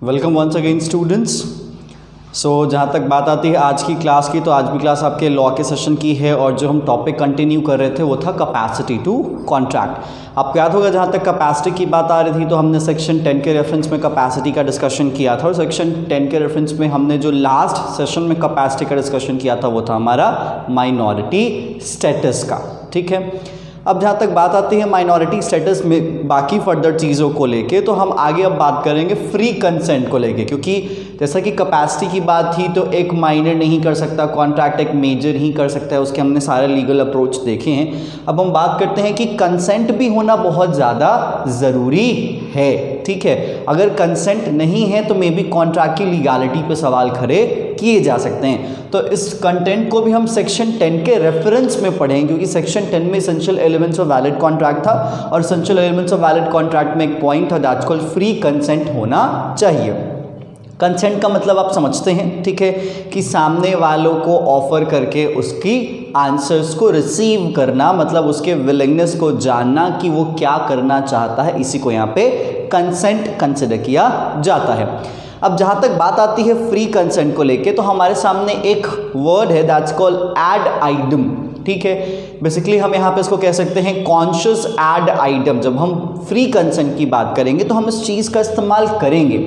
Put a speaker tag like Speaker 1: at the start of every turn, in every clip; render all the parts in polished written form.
Speaker 1: Welcome once again students. जहाँ तक बात आती है आज की क्लास की, तो आज भी क्लास आपके लॉ के सेशन की है और जो हम टॉपिक कंटिन्यू कर रहे थे वो था कैपेसिटी टू कॉन्ट्रैक्ट। आपको याद होगा जहाँ तक कैपेसिटी की बात आ रही थी तो हमने सेक्शन 10 के रेफरेंस में कैपेसिटी का डिस्कशन किया था और सेक्शन 10 के रेफरेंस में हमने जो लास्ट सेशन में कैपेसिटी का डिस्कशन किया था वो था हमारा माइनॉरिटी स्टेटस का। ठीक है, अब जहाँ तक बात आती है माइनॉरिटी स्टेटस में बाकी फर्दर चीज़ों को लेके, तो हम आगे अब बात करेंगे फ्री कंसेंट को लेके, क्योंकि जैसा कि कैपेसिटी की बात थी तो एक माइनर नहीं कर सकता कॉन्ट्रैक्ट, एक मेजर ही कर सकता है, उसके हमने सारे लीगल अप्रोच देखे हैं। अब हम बात करते हैं कि कंसेंट भी होना बहुत ज़्यादा ज़रूरी है। ठीक है, अगर कंसेंट नहीं है तो मे बी कॉन्ट्रैक्ट की लीगैलिटी पे सवाल खड़े किए जा सकते हैं। तो इस कंटेंट को भी हम सेक्शन 10 के रेफरेंस में पढ़ेंगे, क्योंकि सेक्शन 10 में essential elements of valid contract था और essential elements of valid contract में एक पॉइंट था दैट्स कॉल्ड फ्री कंसेंट होना चाहिए। कंसेंट का मतलब आप समझते हैं, ठीक है, कि सामने वालों को ऑफर करके उसकी आंसर्स को रिसीव करना, मतलब उसके विलिंगनेस को जानना कि वो क्या करना चाहता है, इसी को यहाँ पे कंसेंट कंसिडर किया जाता है। अब जहाँ तक बात आती है फ्री कंसेंट को लेके, तो हमारे सामने एक वर्ड है दैट्स कॉल्ड एड आइटम। ठीक है, बेसिकली हम यहाँ पे इसको कह सकते हैं कॉन्शियस एड आइटम। जब हम फ्री कंसेंट की बात करेंगे तो हम इस चीज़ का इस्तेमाल करेंगे।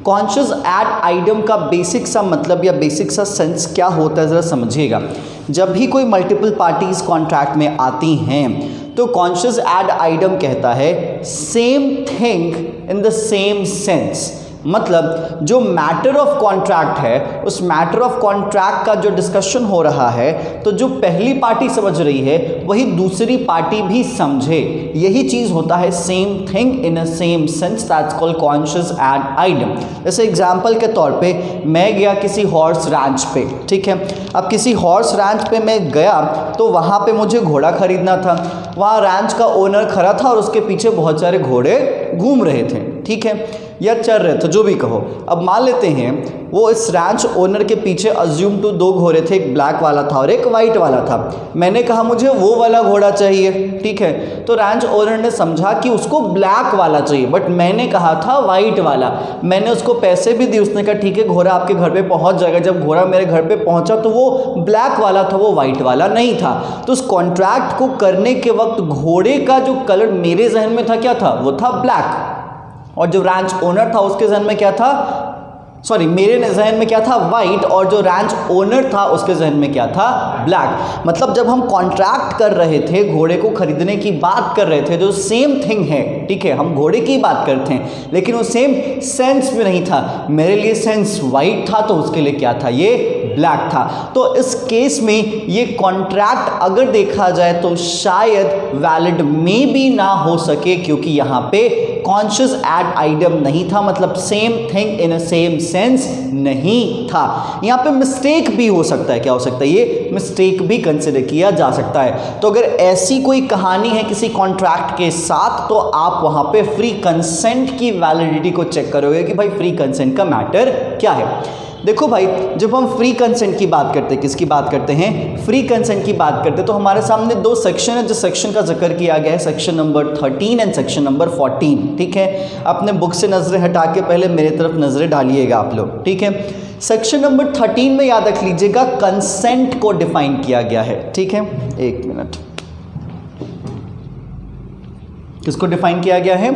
Speaker 1: कॉन्शियस एड आइटम का बेसिक सा मतलब या बेसिक सा सेंस क्या होता है ज़रा समझिएगा। जब भी कोई मल्टीपल पार्टीज कॉन्ट्रैक्ट में आती हैं तो कॉन्शियस एड आइटम कहता है same thing in the same sense, मतलब जो मैटर ऑफ कॉन्ट्रैक्ट है उस मैटर ऑफ कॉन्ट्रैक्ट का जो डिस्कशन हो रहा है तो जो पहली पार्टी समझ रही है वही दूसरी पार्टी भी समझे, यही चीज़ होता है same thing in a same sense, that's called conscious ad item. जैसे एग्जांपल के तौर पे मैं गया किसी हॉर्स रैंच पे, ठीक है, अब किसी हॉर्स रैंच पे मैं गया तो वहाँ पे मुझे घोड़ा खरीदना था, वहाँ रैंच का ओनर खड़ा था और उसके पीछे बहुत सारे घोड़े घूम रहे थे, ठीक है, या चल रहे थे, जो भी कहो। अब मान लेते हैं वो इस रैंच ओनर के पीछे अज्यूम टू दो घोड़े थे, एक ब्लैक वाला था और एक वाइट वाला था। मैंने कहा मुझे वो वाला घोड़ा चाहिए, ठीक है, तो रैंच ओनर ने समझा कि उसको ब्लैक वाला चाहिए, बट मैंने कहा था वाइट वाला। मैंने उसको पैसे भी दिए, उसने कहा ठीक है घोड़ा आपके घर पे पहुंच जाएगा। जब घोड़ा मेरे घर पे पहुंचा तो वो ब्लैक वाला था, वो वाइट वाला नहीं था। तो उस कॉन्ट्रैक्ट को करने के वक्त घोड़े का जो कलर मेरे जहन में था क्या था, वो था ब्लैक, और जो रैंच ओनर था उसके जहन में क्या था, सॉरी मेरे जहन में क्या था, वाइट, और जो रैंच ओनर था उसके जहन में क्या था, ब्लैक। मतलब जब हम कॉन्ट्रैक्ट कर रहे थे, घोड़े को खरीदने की बात कर रहे थे, जो सेम थिंग है, ठीक है, हम घोड़े की बात करते हैं लेकिन वो सेम सेंस में नहीं था। मेरे लिए सेंस वाइट था तो उसके लिए क्या था, ये ब्लैक था। तो इस केस में ये कॉन्ट्रैक्ट अगर देखा जाए तो शायद वैलिड में भी ना हो सके, क्योंकि यहाँ पे कॉन्शियस एड आइटम नहीं था, मतलब same thing in a same sense नहीं था। यहाँ पे मिस्टेक भी हो सकता है, क्या हो सकता है, ये मिस्टेक भी कंसिडर किया जा सकता है। तो अगर ऐसी कोई कहानी है किसी कॉन्ट्रैक्ट के साथ तो आप वहाँ पे फ्री कंसेंट की वैलिडिटी को चेक करोगे कि भाई फ्री कंसेंट का मैटर क्या है। देखो भाई, जब हम फ्री कंसेंट की बात करते हैं, किसकी बात करते हैं, फ्री कंसेंट की बात करते हैं, तो हमारे सामने दो सेक्शन है जिस सेक्शन का जिक्र किया गया है, section number 13 and section number 14। ठीक है, अपने बुक से नजरें हटा के पहले मेरे तरफ नजरें डालिएगा आप लोग। ठीक है, सेक्शन नंबर 13 में याद रख लीजिएगा कंसेंट को डिफाइन किया गया है। ठीक है, एक मिनट, किसको डिफाइन किया गया है,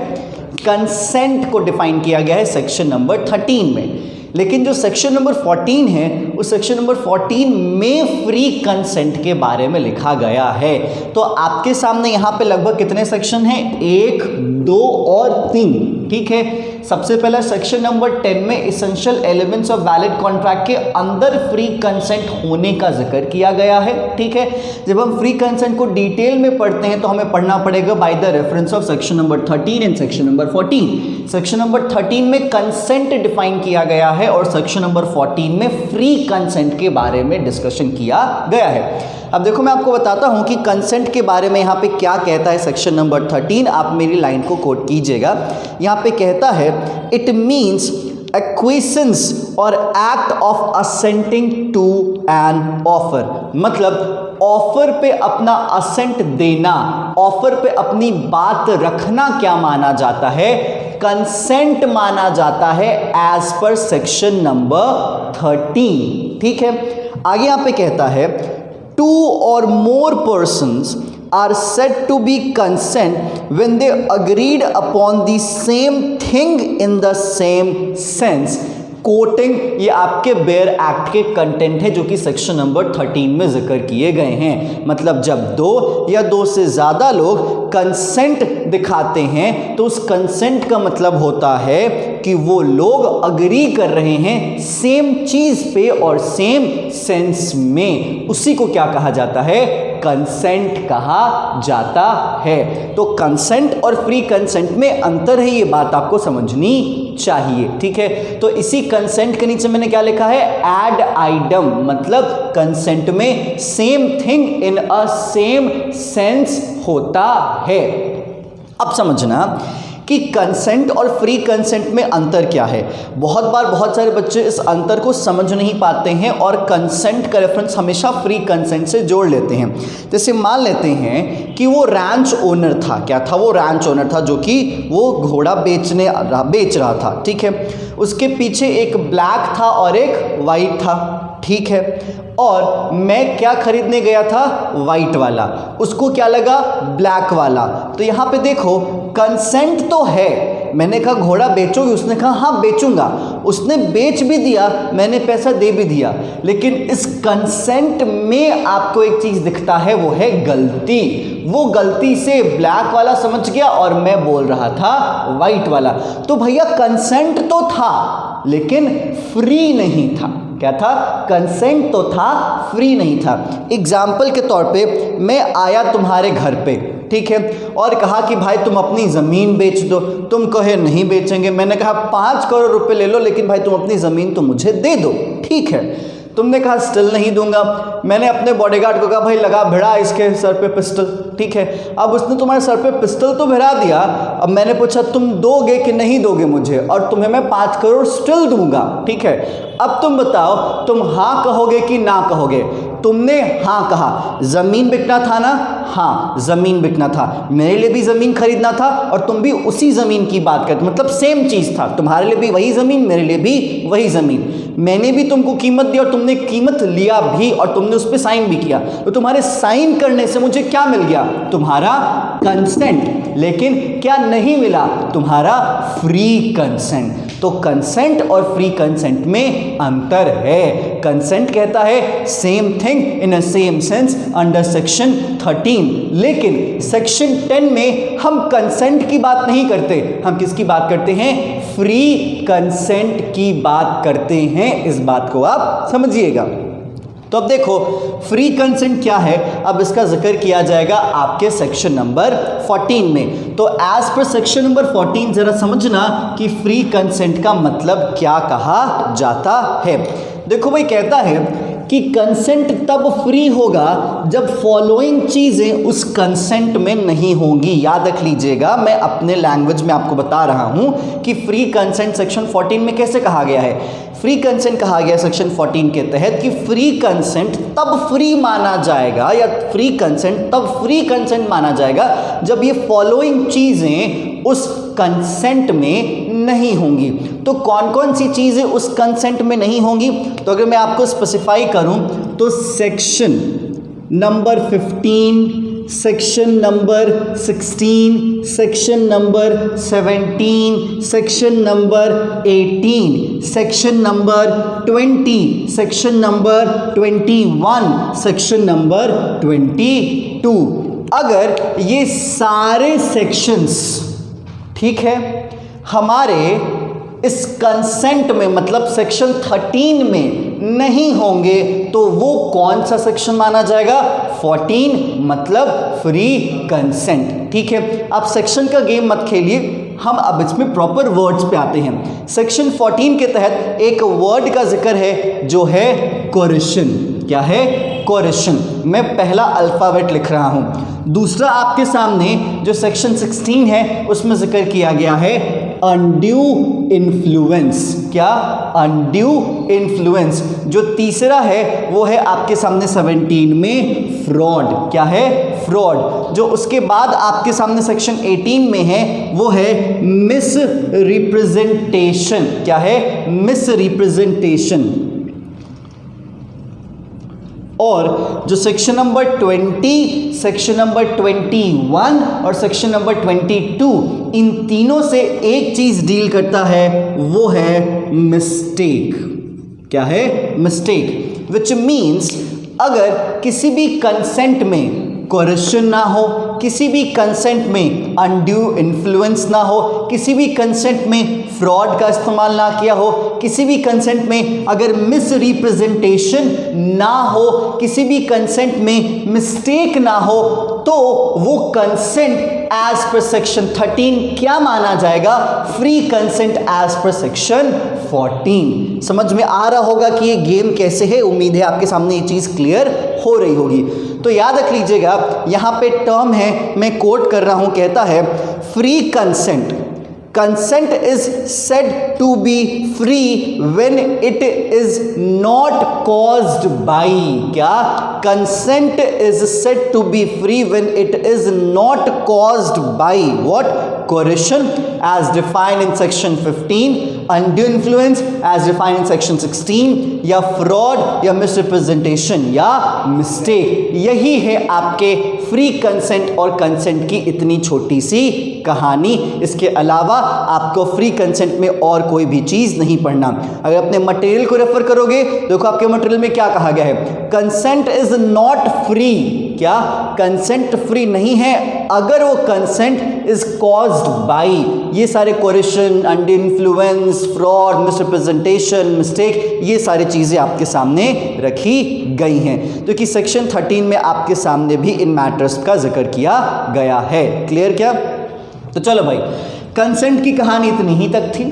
Speaker 1: कंसेंट को डिफाइन किया गया है सेक्शन नंबर 13 में। लेकिन जो सेक्शन नंबर 14 है उस सेक्शन नंबर 14 में फ्री कंसेंट के बारे में लिखा गया है। तो आपके सामने यहाँ पे लगभग कितने सेक्शन हैं, 1, 2 और 3। ठीक है, सबसे पहला सेक्शन नंबर 10 में essential elements of valid contract के अंदर फ्री कंसेंट होने का जिक्र किया गया है। ठीक है, जब हम फ्री कंसेंट को डिटेल में पढ़ते हैं तो हमें पढ़ना पड़ेगा by the reference of section number 13 and section number 14। Section number 13 में कंसेंट डिफाइन किया गया है और सेक्शन नंबर 14 में फ्री कंसेंट के बारे में डिस्कशन किया गया है। अब देखो मैं आपको बताता हूं कि कंसेंट के बारे में यहाँ पे क्या कहता है सेक्शन नंबर 13। आप मेरी लाइन को कोट कीजिएगा। यहाँ पे कहता है it means acquiescence or act of assenting to an offer, मतलब ऑफर पे अपना असेंट देना, ऑफर पे अपनी बात रखना क्या माना जाता है, कंसेंट माना जाता है एज पर सेक्शन नंबर 13। ठीक है, आगे यहां पे कहता है 2 or more persons are said to be consent when they agreed upon the same thing in the same sense। Coating ये आपके बेयर एक्ट के कंटेंट है जो कि सेक्शन नंबर 13 में जिक्र किए गए हैं। मतलब जब 2 या 2 से ज़्यादा लोग कंसेंट दिखाते हैं तो उस कंसेंट का मतलब होता है कि वो लोग अग्री कर रहे हैं सेम चीज़ पे और सेम सेंस में, उसी को क्या कहा जाता है? कंसेंट कहा जाता है। तो कंसेंट और फ्री कंसेंट में अंतर है, ये बात आपको समझनी चाहिए। ठीक है, तो इसी कंसेंट के नीचे मैंने क्या लिखा है? एड आइडम, मतलब कंसेंट में same thing in a same sense होता है। अब समझना कि कंसेंट और फ्री कंसेंट में अंतर क्या है। बहुत बार बहुत सारे बच्चे इस अंतर को समझ नहीं पाते हैं और कंसेंट का रेफरेंस हमेशा फ्री कंसेंट से जोड़ लेते हैं। जैसे मान लेते हैं कि वो रैंच ओनर था। क्या था? वो रैंच ओनर था जो कि वो घोड़ा बेच रहा था। ठीक है, उसके पीछे एक ब्लैक था और एक वाइट था। ठीक है, और मैं क्या खरीदने गया था? वाइट वाला। उसको क्या लगा? ब्लैक वाला। तो यहाँ पे देखो कंसेंट तो है, मैंने कहा घोड़ा बेचोगे, उसने कहा हाँ बेचूंगा, उसने बेच भी दिया, मैंने पैसा दे भी दिया, लेकिन इस कंसेंट में आपको एक चीज दिखता है, वो है गलती। वो गलती से ब्लैक वाला समझ गया और मैं बोल रहा था वाइट वाला। तो भैया कंसेंट तो था लेकिन फ्री नहीं था। क्या था? कंसेंट तो था, फ्री नहीं था। एग्जाम्पल के तौर पे मैं आया तुम्हारे घर पे, ठीक है, और कहा कि भाई तुम अपनी ज़मीन बेच दो। तुम कहे नहीं बेचेंगे। मैंने कहा 5 करोड़ रुपए ले लो, लेकिन भाई तुम अपनी ज़मीन तो मुझे दे दो। ठीक है, तुमने कहा स्टिल नहीं दूंगा। मैंने अपने बॉडीगार्ड को कहा भाई लगा भिड़ा इसके सर पे पिस्टल। ठीक है, अब उसने तुम्हारे सर पे पिस्टल तो भिड़ा दिया। अब मैंने पूछा तुम दोगे कि नहीं दोगे मुझे, और तुम्हें मैं 5 करोड़ स्टिल दूंगा। ठीक है, अब तुम बताओ तुम हाँ कहोगे कि ना कहोगे? तुमने हाँ कहा, जमीन बिकना था ना? हाँ जमीन बिकना था, मेरे लिए भी जमीन खरीदना था और तुम भी उसी जमीन की बात करते, मतलब सेम चीज था, तुम्हारे लिए भी वही जमीन, मेरे लिए भी वही जमीन। मैंने भी तुमको कीमत दी और तुमने कीमत लिया भी और तुमने उस पर साइन भी किया। तो तुम्हारे साइन करने से मुझे क्या मिल गया? तुम्हारा कंसेंट। लेकिन क्या नहीं मिला? तुम्हारा फ्री कंसेंट। तो कंसेंट और फ्री कंसेंट में अंतर है। कंसेंट कहता है same thing in a same sense under section 13, लेकिन सेक्शन 10 में हम कंसेंट की बात नहीं करते, हम किसकी बात करते हैं? फ्री कंसेंट की बात करते हैं। इस बात को आप समझिएगा। तो अब देखो फ्री कंसेंट क्या है, अब इसका जिक्र किया जाएगा आपके सेक्शन नंबर 14 में। तो एज पर सेक्शन नंबर 14 जरा समझना कि फ्री कंसेंट का मतलब क्या कहा जाता है। देखो भाई कहता है कि कंसेंट तब फ्री होगा जब फॉलोइंग चीज़ें उस कंसेंट में नहीं होंगी। याद रख लीजिएगा, मैं अपने लैंग्वेज में आपको बता रहा हूं कि फ्री कंसेंट सेक्शन 14 में कैसे कहा गया है। फ्री कंसेंट कहा गया सेक्शन 14 के तहत कि फ्री कंसेंट तब फ्री माना जाएगा या फ्री कंसेंट तब फ्री कंसेंट माना जाएगा जब ये फॉलोइंग चीज़ें उस कंसेंट में नहीं होंगी। तो कौन कौन सी चीज़ें उस कंसेंट में नहीं होंगी? तो अगर मैं आपको स्पेसिफाई करूं तो section number 15, section number 16, section number 17, section number 18, section number 20, section number 21, section number 22। अगर ये सारे सेक्शंस, ठीक है, हमारे इस कंसेंट में मतलब सेक्शन 13 में नहीं होंगे तो वो कौन सा सेक्शन माना जाएगा? 14, मतलब फ्री कंसेंट। ठीक है, आप सेक्शन का गेम मत खेलिए, हम अब इसमें प्रॉपर वर्ड्स पे आते हैं। सेक्शन 14 के तहत एक वर्ड का जिक्र है जो है कोरिशन। क्या है? कोरिशन। मैं पहला अल्फाबेट लिख रहा हूं। दूसरा आपके सामने जो सेक्शन 16 है उसमें जिक्र किया गया है अनड्यू इन्फ्लुएंस। क्या? Undue influence. जो तीसरा है वो है आपके सामने 17 में फ्रॉड। क्या है? फ्रॉड। जो उसके बाद आपके सामने सेक्शन 18 में है वो है मिस रिप्रेजेंटेशन। क्या है? Miss representation. और जो सेक्शन नंबर 20, सेक्शन नंबर 21 और सेक्शन नंबर 22, इन तीनों से एक चीज डील करता है, वो है मिस्टेक। क्या है? मिस्टेक। विच मीन्स अगर किसी भी कंसेंट में कोरिशन ना हो, किसी भी कंसेंट में अनड्यू इन्फ्लुएंस ना हो, किसी भी कंसेंट में फ्रॉड का इस्तेमाल ना किया हो, किसी भी कंसेंट में अगर मिस रिप्रेजेंटेशन ना हो, किसी भी कंसेंट में मिस्टेक ना हो, तो वो कंसेंट एज पर सेक्शन 13 क्या माना जाएगा? Free consent as per section 14। समझ में आ रहा होगा कि ये गेम कैसे है। उम्मीद है आपके सामने ये चीज क्लियर हो रही होगी। तो याद रख लीजिएगा, यहां पे टर्म है, मैं कोट कर रहा हूं, कहता है free consent. Consent is said to be free when it is not caused by. क्या? Consent is said to be free when it is not caused by what? Coercion as defined in section 15, undue influence as defined in section 16, या fraud या misrepresentation या mistake। यही है आपके free consent और consent की इतनी छोटी सी कहानी। इसके अलावा आपको फ्री कंसेंट में और कोई भी चीज नहीं पढ़ना। अगर अपने मटेरियल को रेफर करोगे, देखो आपके मटेरियल में क्या कहा गया है? Consent is not free. क्या? कंसेंट फ्री नहीं है अगर वो कंसेंट इज कॉज्ड बाय ये सारे coercion, undue influence, fraud, misrepresentation, mistake, ये सारी चीजें आपके सामने रखी गई हैं। तो कि सेक्शन 13 में आपके सामने भी इन मैटर्स का जिक्र किया गया है। क्लियर क्या? तो चलो भाई, कंसेंट की कहानी इतनी ही तक थी,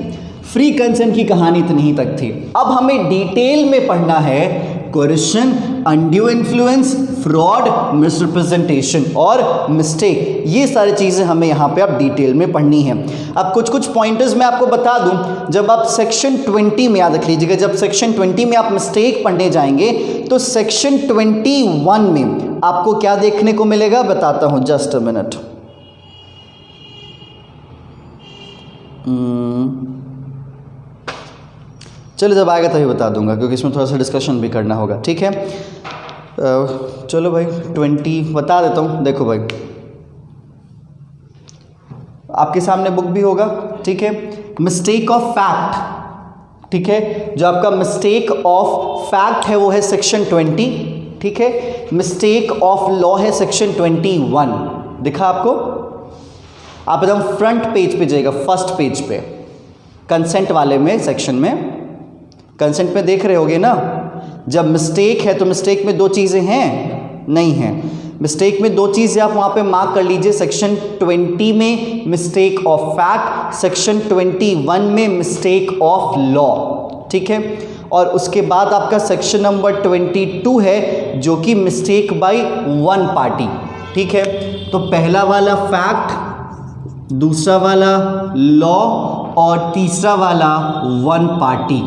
Speaker 1: फ्री कंसेंट की कहानी इतनी ही तक थी। अब हमें डिटेल में पढ़ना है कोरिशन, अनड्यू इन्फ्लुएंस, फ्रॉड, मिसरिप्रेजेंटेशन और मिस्टेक। ये सारी चीज़ें हमें यहाँ पे अब डिटेल में पढ़नी है। अब कुछ पॉइंटर्स मैं आपको बता दूं। जब आप सेक्शन 20 में, याद रख लीजिएगा, जब सेक्शन 20 में आप मिस्टेक पढ़ने जाएंगे तो सेक्शन 21 में आपको क्या देखने को मिलेगा बताता हूँ, जस्ट अ मिनट। चलो जब आएगा तभी बता दूंगा, क्योंकि इसमें थोड़ा सा डिस्कशन भी करना होगा। ठीक है, चलो भाई 20 बता देता हूँ। देखो भाई, आपके सामने बुक भी होगा। ठीक है, मिस्टेक ऑफ फैक्ट। ठीक है, जो आपका मिस्टेक ऑफ फैक्ट है वो है सेक्शन 20। ठीक है, मिस्टेक ऑफ लॉ है सेक्शन 21। दिखा आपको? आप एकदम फ्रंट पेज पे जाइएगा, फर्स्ट पेज पे, कंसेंट वाले में, सेक्शन में, कंसेंट में देख रहे होगे ना। जब मिस्टेक है तो मिस्टेक में दो चीज़ें हैं? नहीं है। मिस्टेक में दो चीज़ें आप वहाँ पे मार्क कर लीजिए। सेक्शन 20 में मिस्टेक ऑफ फैक्ट, सेक्शन 21 में मिस्टेक ऑफ लॉ। ठीक है, और उसके बाद आपका सेक्शन नंबर 22 है जो कि मिस्टेक बाय वन पार्टी। ठीक है, तो पहला वाला फैक्ट, दूसरा वाला लॉ और तीसरा वाला वन पार्टी।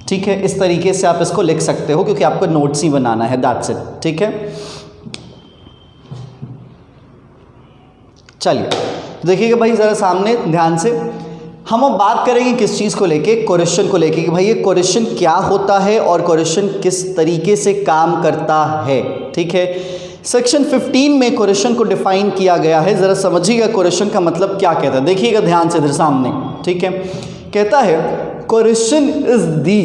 Speaker 1: ठीक है, इस तरीके से आप इसको लिख सकते हो, क्योंकि आपको नोट्स ही बनाना है, दैट्स इट। ठीक है, चलिए देखिएगा भाई ज़रा सामने ध्यान से। हम अब बात करेंगे किस चीज़ को लेके? कोरिशन को लेके, कि भाई ये कोरिशन क्या होता है और कोरिशन किस तरीके से काम करता है। ठीक है, सेक्शन 15 में कोरिशन को डिफाइन किया गया है। ज़रा समझिएगा कोरिशन का मतलब क्या कहता है, देखिएगा ध्यान से इधर सामने। ठीक है, कहता है कोरिशन इज दी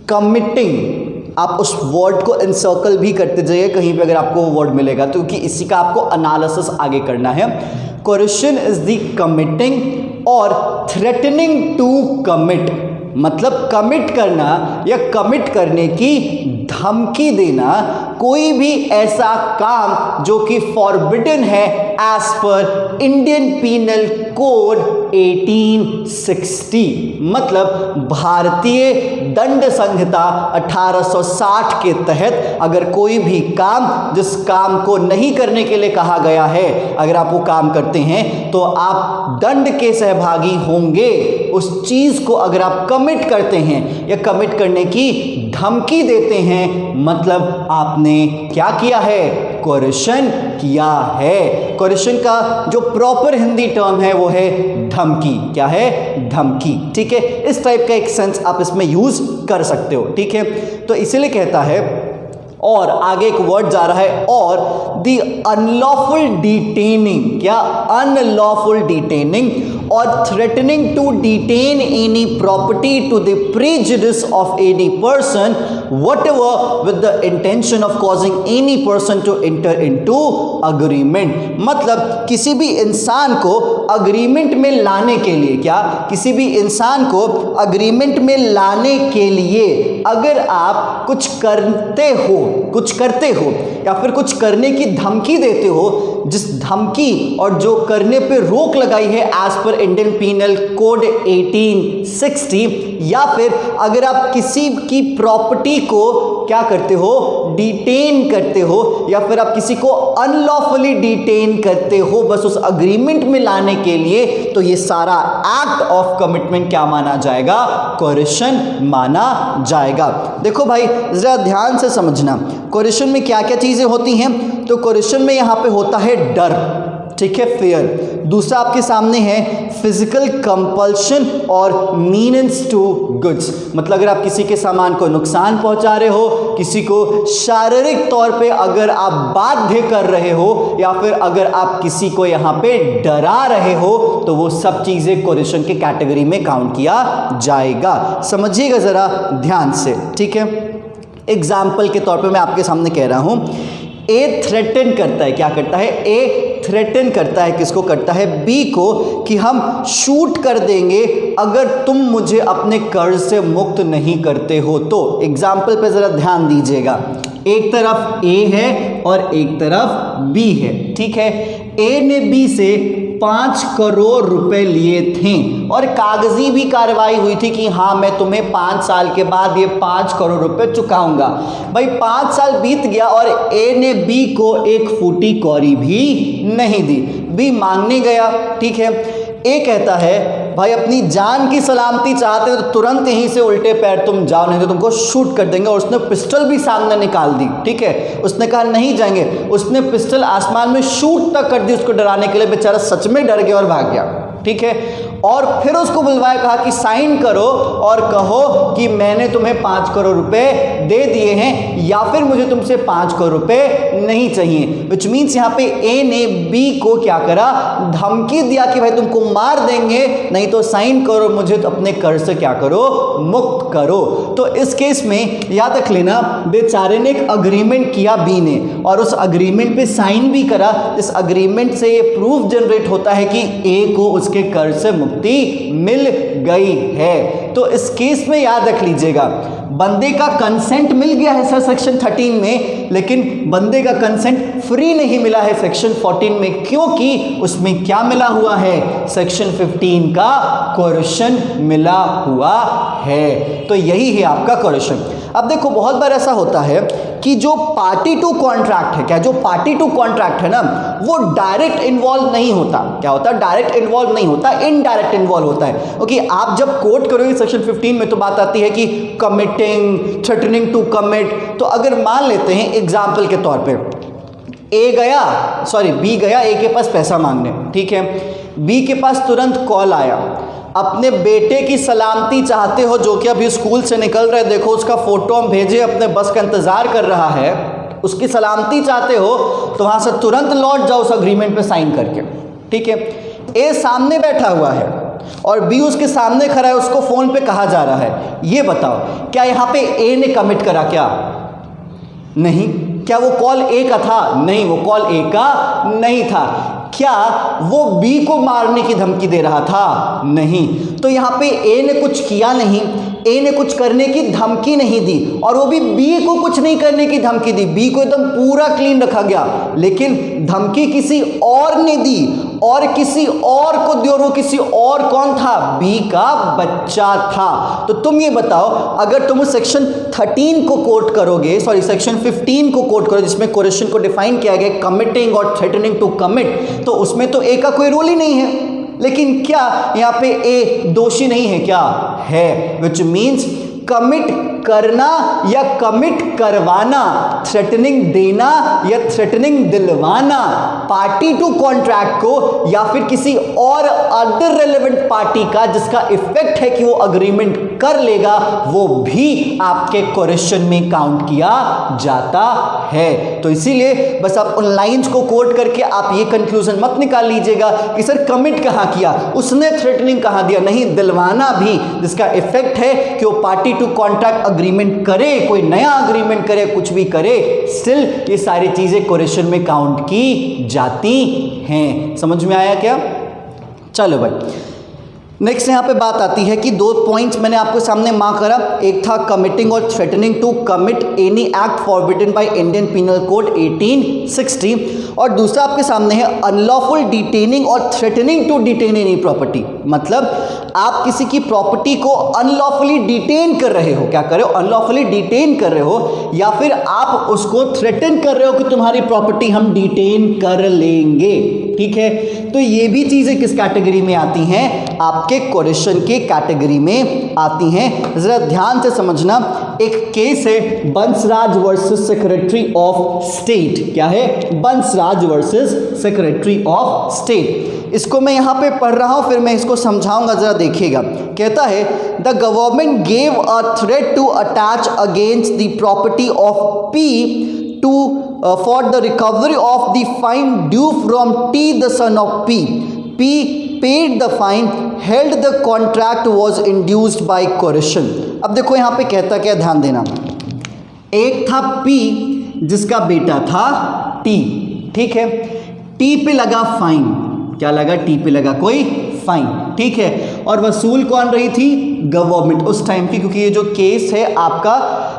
Speaker 1: कमिटिंग। आप उस वर्ड को इनसर्कल भी करते जाइए कहीं पे अगर आपको वो वर्ड मिलेगा, तो क्योंकि इसी का आपको एनालिसिस आगे करना है। कोरिशन इज दी कमिटिंग और थ्रेटनिंग टू कमिट, मतलब कमिट करना या कमिट करने की धमकी देना कोई भी ऐसा काम जो कि फॉरबिडन है as per Indian penal code 1860, मतलब भारतीय दंड संहिता 1860 के तहत अगर कोई भी काम, जिस काम को नहीं करने के लिए कहा गया है, अगर आप वो काम करते हैं तो आप दंड के सहभागी होंगे। उस चीज को अगर आप कमिट करते हैं या कमिट करने की धमकी देते हैं, मतलब आपने क्या किया है? कोरिशन किया है। कोरिशन का जो प्रॉपर हिंदी टर्म है वो है धमकी। क्या है? धमकी। ठीक है, इस टाइप का एक सेंस आप इसमें यूज कर सकते हो। ठीक है, तो इसीलिए कहता है, और आगे एक वर्ड जा रहा है, और द अनलॉफुल डिटेनिंग, क्या? Unlawful detaining or threatening to detain any property to the prejudice of any person, whatever with the intention of causing any person to enter into agreement। मतलब किसी भी इंसान को अग्रीमेंट में लाने के लिए, क्या? किसी भी इंसान को अग्रीमेंट में लाने के लिए अगर आप कुछ करते हो या फिर कुछ करने की धमकी देते हो, जिस धमकी और जो करने पे रोक लगाई है as per Indian penal code 1860, या फिर अगर आप किसी की प्रॉपर्टी को क्या करते हो? डिटेन करते हो, या फिर आप किसी को अनलॉफुली डिटेन करते हो बस उस अग्रीमेंट में लाने के लिए, तो ये सारा एक्ट ऑफ कमिटमेंट क्या माना जाएगा? कोरिशन माना जाएगा। देखो भाई जरा ध्यान से समझना, कोरिशन में क्या क्या चीजें होती हैं। तो कोरिशन में यहां पे होता है डर, ठीक है, फियर। दूसरा आपके सामने है फिजिकल कंपल्शन और मीनेंस टू गुड्स, मतलब अगर आप किसी के सामान को नुकसान पहुंचा रहे हो, किसी को शारीरिक तौर पे अगर आप बाध्य कर रहे हो, या फिर अगर आप किसी को यहां पे डरा रहे हो, तो वो सब चीजें कोरिशन के कैटेगरी में काउंट किया जाएगा। समझिएगा जरा ध्यान से, ठीक है। एग्जाम्पल के तौर पे मैं आपके सामने कह रहा हूं, ए थ्रेटन करता है, क्या करता है? ए थ्रेटन करता है, किसको करता है? बी को, कि हम शूट कर देंगे अगर तुम मुझे अपने कर्ज से मुक्त नहीं करते हो तो। एग्जाम्पल पे जरा ध्यान दीजिएगा, एक तरफ ए है और एक तरफ बी है, ठीक है। ए ने बी से 5 करोड़ रुपए लिए थे और कागजी भी कार्रवाई हुई थी कि हाँ मैं तुम्हें 5 साल के बाद ये 5 करोड़ रुपए चुकाऊंगा। भाई 5 साल बीत गया और ए ने बी को एक फूटी कौड़ी भी नहीं दी। बी मांगने गया, ठीक है। ए कहता है भाई अपनी जान की सलामती चाहते हो तो तुरंत यहीं से उल्टे पैर तुम जाओ, नहीं तो तुमको शूट कर देंगे। और उसने पिस्टल भी सामने निकाल दी, ठीक है। उसने कहा नहीं जाएंगे, उसने पिस्टल आसमान में शूट तक कर दी उसको डराने के लिए। बेचारा सच में डर गया और भाग गया, ठीक है। और फिर उसको बुलवाया, कहा कि साइन करो और कहो कि मैंने तुम्हें 5 करोड़ रुपए दे दिए हैं या फिर मुझे तुमसे 5 करोड़ रुपए नहीं चाहिए। विच मीन्स यहाँ पे ए ने बी को क्या करा? धमकी दिया कि भाई तुमको मार देंगे, नहीं तो साइन करो, मुझे तो अपने कर्ज से क्या करो? मुक्त करो। तो इस केस में याद रख लेना, बेचारे ने एक अग्रीमेंट किया बी ने और उस अग्रीमेंट पे साइन भी करा। इस अग्रीमेंट से ये प्रूफ जनरेट होता है कि ए को उसके कर्ज से मुक्ति मिल गई है। तो इस केस में याद रख लीजिएगा, बंदे का कंसेंट मिल गया है सर सेक्शन 13 में, लेकिन बंदे का कंसेंट फ्री नहीं मिला है सेक्शन 14 में, क्योंकि उसमें क्या मिला हुआ है? सेक्शन 15 का कोरिशन मिला हुआ है। तो यही है आपका कोरिशन। अब देखो बहुत बार ऐसा होता है कि जो पार्टी टू कॉन्ट्रैक्ट है, क्या जो पार्टी टू कॉन्ट्रैक्ट है ना, वो डायरेक्ट इन्वॉल्व नहीं होता। क्या होता है? डायरेक्ट इन्वॉल्व नहीं होता, इनडायरेक्ट इन्वॉल्व होता है। ओके, आप जब कोट करोगे सेक्शन 15 में तो बात आती है कि कमिटिंग, थ्रेटनिंग टू कमिट। तो अगर मान लेते हैं एग्जाम्पल के तौर पे बी गया ए के पास पैसा मांगने, ठीक है। बी के पास तुरंत कॉल आया, अपने बेटे की सलामती चाहते हो जो कि अभी स्कूल से निकल रहे, देखो उसका फोटो हम भेजे, अपने बस का इंतजार कर रहा है, उसकी सलामती चाहते हो तो वहां से तुरंत लौट जाओ उस अग्रीमेंट पे साइन करके, ठीक है। ए सामने बैठा हुआ है और बी उसके सामने खड़ा है, उसको फोन पे कहा जा रहा है, ये बताओ क्या यहाँ पे ए ने कमिट करा? क्या नहीं। क्या वो कॉल ए का था? नहीं, वो कॉल ए का नहीं था। क्या वो बी को मारने की धमकी दे रहा था? नहीं। तो यहाँ पे ए ने कुछ किया नहीं, ए ने कुछ करने की धमकी नहीं दी और वो भी बी को कुछ नहीं करने की धमकी दी। बी को एकदम पूरा क्लीन रखा गया, लेकिन धमकी किसी और ने दी और किसी और को दी, और वो किसी और कौन था? बी का बच्चा था। तो तुम ये बताओ, अगर तुम सेक्शन 13 को कोट करोगे, सेक्शन 15 को कोट करोगे जिसमें कोरिशन को डिफाइन किया गया कमिटिंग और थ्रेटनिंग टू कमिट, तो उसमें तो ए का कोई रोल ही नहीं है। लेकिन क्या यहाँ पे ए दोषी नहीं है? क्या है? विच मीन्स कमिट करना या कमिट करवाना, थ्रेटनिंग देना या थ्रेटनिंग दिलवाना पार्टी टू कॉन्ट्रैक्ट को या फिर किसी और अदर रेलेवेंट पार्टी का जिसका इफेक्ट है कि वो अग्रीमेंट कर लेगा, वो भी आपके क्वेश्चन में काउंट किया जाता है। तो इसीलिए बस आप उन लाइंस को कोट करके आप ये कंक्लूजन मत निकाल लीजिएगा कि सर कमिट कहां किया, उसने थ्रेटनिंग कहां दिया, नहीं, दिलवाना भी जिसका इफेक्ट है कि वो पार्टी टू कॉन्ट्रैक्ट अग्रीमेंट करे, कोई नया अग्रीमेंट करे, कुछ भी करे, स्टिल ये सारी चीजें क्वेश्चन में काउंट की जाती हैं। समझ में आया क्या? चलो भाई, नेक्स्ट यहाँ पे बात आती है कि दो पॉइंट्स मैंने आपके सामने मार्क करा, एक था कमिटिंग और threatening to commit any act forbidden by Indian penal code 1860, और दूसरा आपके सामने है अनलॉफुल डिटेनिंग और threatening to detain any property. मतलब आप किसी की प्रॉपर्टी को अनलॉफुली डिटेन कर रहे हो, क्या कर रहे हो, अनलॉफुली डिटेन कर रहे हो, या फिर आप उसको थ्रेटन कर रहे हो कि तुम्हारी प्रॉपर्टी हम डिटेन कर लेंगे। ठीक है, तो ये भी चीजें किस कैटेगरी में आती हैं? आपके क्वेश्चन के कैटेगरी में आती हैं। जरा ध्यान से समझना, एक केस है Bansraj versus secretary of state. क्या है? Bansraj versus secretary of state. इसको मैं यहां पे पढ़ रहा हूं, फिर मैं इसको समझाऊंगा, जरा देखिएगा। कहता है the government gave a threat to attach against the property of P to for the recovery of the fine due from T the son of P. P paid the fine, held the contract was induced by coercion. अब देखो यहाँ पे कहता क्या, ध्यान देना। एक था P जिसका बेटा था T, ठीक है। T पे लगा फाइन, क्या लगा? T पे लगा कोई फाइन, ठीक है। और वसूल कौन रही थी? गवर्नमेंट उस टाइम की, क्योंकि ये जो केस है आपका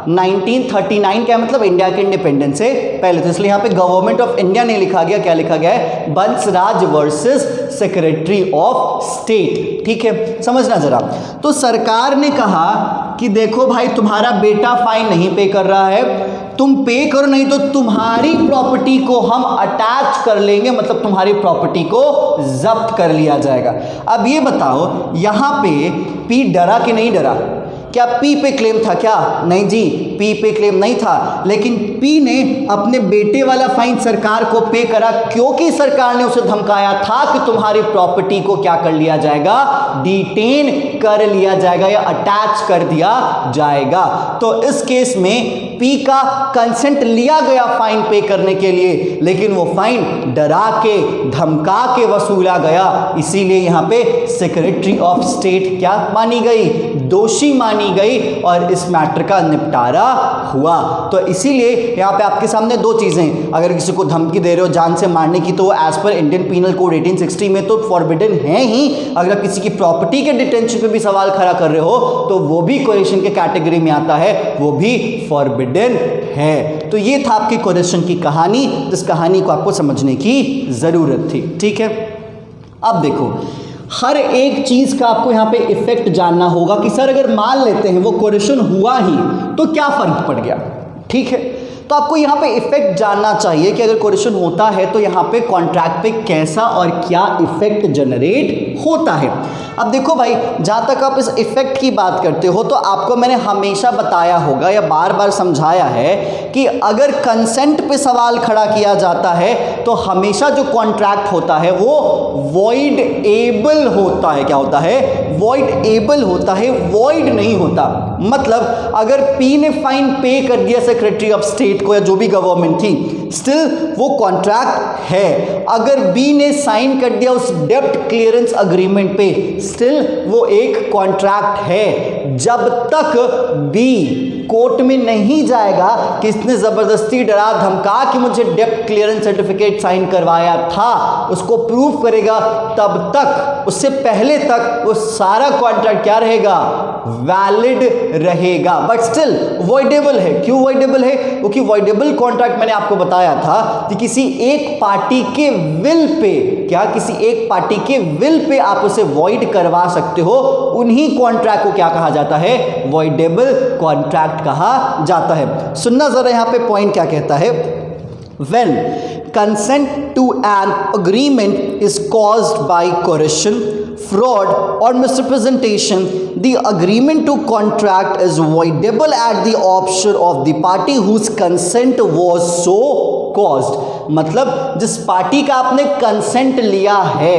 Speaker 1: 1939 का, मतलब इंडिया के इंडिपेंडेंस से पहले, तो इसलिए यहाँ पे गवर्नमेंट ऑफ इंडिया नहीं लिखा गया, क्या लिखा गया है? Bansraj versus secretary of state. ठीक है, समझना जरा। तो सरकार ने कहा कि देखो भाई, तुम्हारा बेटा फाइन नहीं पे कर रहा है, तुम पे करो, नहीं तो तुम्हारी प्रॉपर्टी को हम अटैच कर लेंगे, मतलब तुम्हारी प्रॉपर्टी को जब्त कर लिया जाएगा। अब ये बताओ, यहां पे पी डरा कि नहीं डरा? क्या पी पे क्लेम था क्या? नहीं जी, पी पे क्लेम नहीं था, लेकिन पी ने अपने बेटे वाला फाइन सरकार को पे करा, क्योंकि सरकार ने उसे धमकाया था कि तुम्हारी प्रॉपर्टी को क्या कर लिया जाएगा? डिटेन कर लिया जाएगा या अटैच कर दिया जाएगा। तो इस केस में पी का कंसेंट लिया गया फाइन पे करने के लिए, लेकिन वो फाइन डरा के, धमका के वसूला गया, इसीलिए यहां पे सेक्रेटरी ऑफ स्टेट क्या मानी गई? दोषी मानी गई, और इस मैटर का निपटारा हुआ। तो इसीलिए यहां पे आपके सामने दो चीजें, अगर किसी को धमकी दे रहे हो जान से मारने की, तो as per Indian penal code 1860 में तो फॉरबिडन है ही। अगर किसी की प्रॉपर्टी के डिटेंशन पे भी सवाल खड़ा कर रहे हो तो वो भी कोएशन के कैटेगरी में आता है, वो भी फॉरबिडन है। तो ये था आपकी कोएशन की कहानी, जिस कहानी को आपको समझने की जरूरत थी। ठीक है, अब देखो, हर एक चीज का आपको यहां पे इफेक्ट जानना होगा कि सर अगर मान लेते हैं वो कोएशन हुआ ही तो क्या फर्क पड़ गया। ठीक है, तो आपको यहाँ पे इफेक्ट जानना चाहिए कि अगर कोएशन होता है तो यहाँ पे कॉन्ट्रैक्ट पे कैसा और क्या इफेक्ट जनरेट होता है। अब देखो भाई, जहाँ तक आप इस इफेक्ट की बात करते हो तो आपको मैंने हमेशा बताया होगा या बार बार समझाया है कि अगर कंसेंट पे सवाल खड़ा किया जाता है तो हमेशा जो कॉन्ट्रैक्ट होता है वो वॉइड एबल होता है। क्या होता है? वॉइड एबल होता है, वॉइड नहीं होता। मतलब अगर पी ने फाइन पे कर दिया सेक्रेटरी ऑफ स्टेट को या जो भी गवर्नमेंट थी, स्टिल वो कॉन्ट्रैक्ट है। अगर बी ने साइन कर दिया उस डेब्ट क्लियरेंस अग्रीमेंट पे, स्टिल वो एक कॉन्ट्रैक्ट है। जब तक बी कोर्ट में नहीं जाएगा कि इसने जबरदस्ती डरा धमका कि मुझे डेब्ट क्लियरेंस सर्टिफिकेट साइन करवाया था, उसको प्रूव करेगा, तब तक, उससे पहले तक वो सारा कॉन्ट्रैक्ट क्या रहेगा? वैलिड रहेगा, बट स्टिल वॉइडेबल है। क्यों वॉइडेबल है? क्योंकि वॉइडेबल कॉन्ट्रैक्ट मैंने आपको बताया था कि किसी एक पार्टी के विल पे, क्या किसी एक पार्टी के विल पे आप उसे वॉइड करवा सकते हो, उन्हीं कॉन्ट्रैक्ट को क्या कहा जाता है? वॉइडेबल कॉन्ट्रैक्ट कहा जाता है। सुनना जरा यहां पे पॉइंट क्या कहता है। When consent to an agreement is caused by coercion, fraud or misrepresentation, the agreement to contract is voidable at the option of the party whose consent was so caused। मतलब जिस पार्टी का आपने consent लिया है,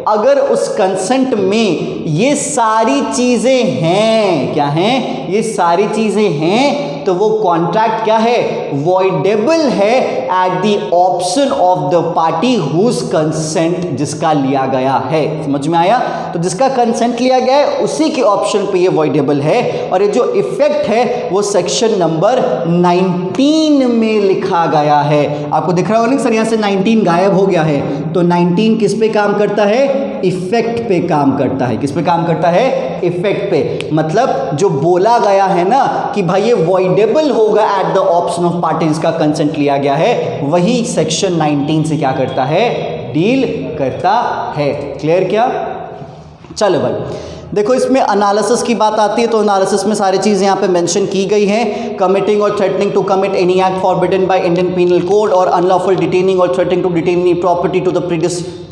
Speaker 1: अगर उस consent में ये सारी चीजें हैं, क्या हैं, ये सारी चीजें हैं, तो वो कॉन्ट्रैक्ट क्या है, वॉइडेबल है at the option of the party whose consent, जिसका लिया गया है। समझ में आया? तो जिसका कंसेंट लिया गया है उसी के ऑप्शन पे ये वॉइडेबल है। और ये जो इफेक्ट है वो सेक्शन नंबर 19 में लिखा गया है। आपको दिख रहा होगा ना सर, यहाँ से 19 गायब हो गया है, तो 19 किस पे काम करता है, इफेक्ट पे काम करता है। किस पे काम करता है, इफेक्ट पे। मतलब जो बोला गया है ना कि भाई ये वॉइडेबल होगा eight the option of party जिसका कंसेंट लिया गया है, वही सेक्शन 19 से क्या करता है, डील करता है। क्लियर क्या? चलो भाई देखो, इसमें एनालिसिस की बात आती है, तो एनालिसिस में सारी चीज़ें यहाँ पे मेंशन की गई हैं। कमिटिंग और threatening to commit any act forbidden by Indian penal code और अनलॉफुल डिटेनिंग और threatening to detain any property to the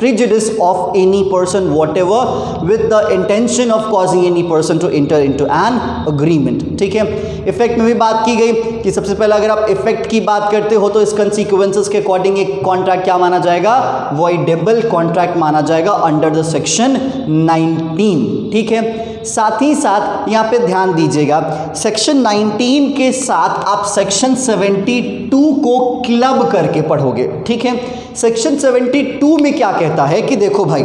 Speaker 1: prejudice of any person whatever with the intention of causing any person to enter into an agreement। ठीक है, effect में भी बात की गई कि सबसे पहले अगर आप इफेक्ट की बात करते हो तो इस कंसिक्वेंसेस के अकॉर्डिंग एक कॉन्ट्रैक्ट क्या माना जाएगा, वॉइडेबल कॉन्ट्रैक्ट माना जाएगा अंडर द सेक्शन 19। ठीक है, साथ ही साथ यहाँ पे ध्यान दीजिएगा, सेक्शन 19 के साथ आप सेक्शन 72 को क्लब करके पढ़ोगे। ठीक है, सेक्शन 72 में क्या कहता है कि देखो भाई,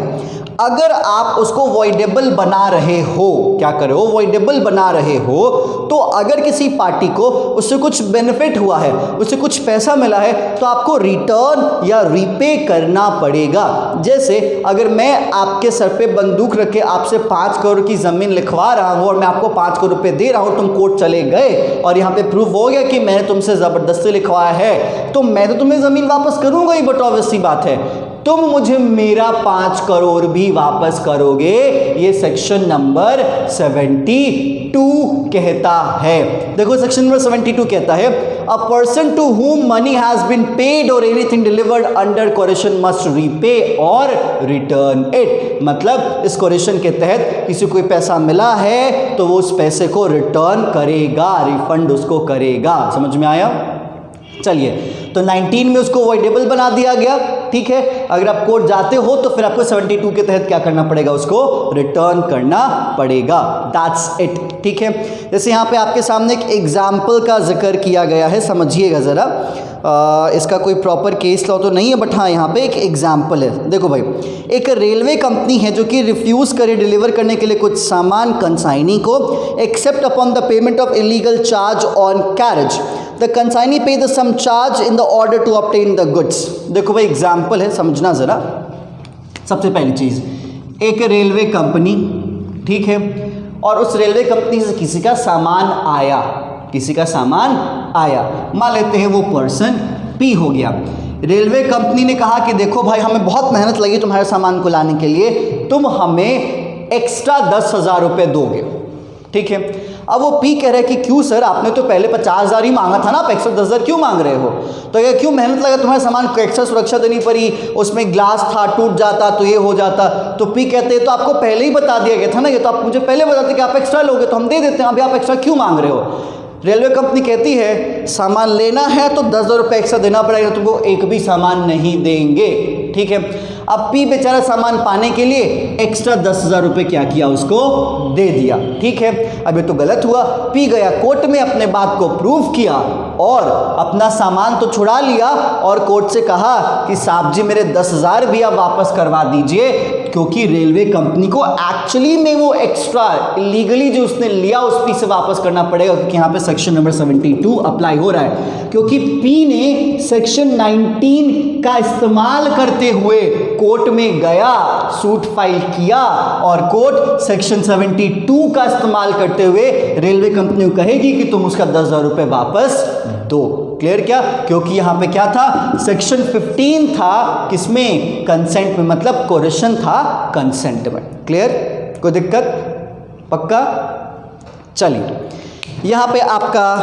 Speaker 1: अगर आप उसको वॉइडेबल बना रहे हो, क्या करो, वॉइडेबल बना रहे हो, तो अगर किसी पार्टी को उससे कुछ बेनिफिट हुआ है, उससे कुछ पैसा मिला है, तो आपको रिटर्न या रीपे करना पड़ेगा। जैसे अगर मैं आपके सर पे बंदूक रख के आपसे 5 करोड़ की ज़मीन लिखवा रहा हूँ और मैं आपको 5 करोड़ रुपये दे रहा हूँ, तुम कोर्ट चले गए और यहाँ पे प्रूफ हो गया कि मैंने तुमसे ज़बरदस्ती लिखवाया है, तो मैं तो तुम्हें ज़मीन वापस करूँगा ही, बट ऑब्वियस सी बात है तुम मुझे मेरा 5 करोड़ भी वापस करोगे। ये सेक्शन नंबर 72 कहता है। देखो सेक्शन नंबर 72 कहता है, a person to whom money has been paid or anything delivered under coercion must repay or return it. मतलब इस कोरेशन के तहत किसी को कोई पैसा मिला है तो वो उस पैसे को रिटर्न करेगा, रिफंड उसको करेगा। समझ में आया? चलिए, तो 19 में उसको वॉइडेबल बना दिया गया। ठीक है, अगर आप कोर्ट जाते हो तो फिर आपको 72 के तहत क्या करना पड़ेगा, उसको रिटर्न करना पड़ेगा। That's it. ठीक है, जैसे यहाँ पे आपके सामने एक एग्जाम्पल का जिक्र किया गया है, समझिएगा ज़रा। इसका कोई प्रॉपर केस लॉ तो नहीं है, बट हाँ यहाँ पे एक एग्जाम्पल है। देखो भाई, एक रेलवे कंपनी है जो कि रिफ्यूज़ करे डिलीवर करने के लिए कुछ सामान कंसाइनी को, except upon the payment of illegal charge on carriage the consignee pay the sum charge in the order to obtain the goods. देखो भाई एग्जाम्पल है, समझना ज़रा। सबसे पहली चीज़, एक रेलवे कंपनी, ठीक है, और उस रेलवे कंपनी से किसी का सामान आया, किसी का सामान आया, मान लेते हैं वो पर्सन पी हो गया। रेलवे कंपनी ने कहा कि देखो भाई, हमें बहुत मेहनत लगी तुम्हारे सामान को लाने के लिए, तुम हमें एक्स्ट्रा 10,000 रुपये दोगे। ठीक है, अब वो पी कह रहे कि क्यों सर, आपने तो पहले 50,000 ही मांगा था ना, आप एक्स्ट्रा 10,000 क्यों मांग रहे हो? तो ये क्यों मेहनत लगा, तुम्हारे सामान को एक्स्ट्रा सुरक्षा देनी पड़ी, उसमें ग्लास था, टूट जाता तो ये हो जाता। तो पी कहते हैं तो आपको पहले ही बता दिया गया था ना, ये तो आप मुझे पहले बताते कि आप एक्स्ट्रा लोगे तो हम दे देते हैं, अभी आप एक्स्ट्रा क्यों मांग रहे हो? रेलवे कंपनी कहती है सामान लेना है तो 10,000 रुपये एक्स्ट्रा देना पड़ेगा, तुमको एक भी सामान नहीं देंगे। ठीक है, अब पी बेचारा सामान पाने के लिए एक्स्ट्रा 10,000 रुपये क्या किया, उसको दे दिया। ठीक है, अब ये तो गलत हुआ। पी गया कोर्ट में, अपने बात को प्रूव किया और अपना सामान तो छुड़ा लिया और कोर्ट से कहा कि साहब जी मेरे 10,000 भी आप वापस करवा दीजिए, क्योंकि रेलवे कंपनी को एक्चुअली में वो एक्स्ट्रा इलीगली जो उसने लिया उस पी से वापस करना पड़ेगा, क्योंकि यहाँ पे सेक्शन नंबर 72 अप्लाई हो रहा है। क्योंकि पी ने सेक्शन 19 का इस्तेमाल करते हुए कोर्ट में गया, सूट फाइल किया और कोर्ट सेक्शन 72 का इस्तेमाल करते हुए रेलवे कंपनी को कहेगी कि तुम उसका 10,000 रुपये वापस दो। क्लियर क्या? क्योंकि यहाँ पे क्या था, सेक्शन 15 था, किसमें, कंसेंट में, मतलब कोरेशन था कंसेंट में। क्लियर? कोई दिक्कत? पक्का? चलिए, यहाँ पे आपका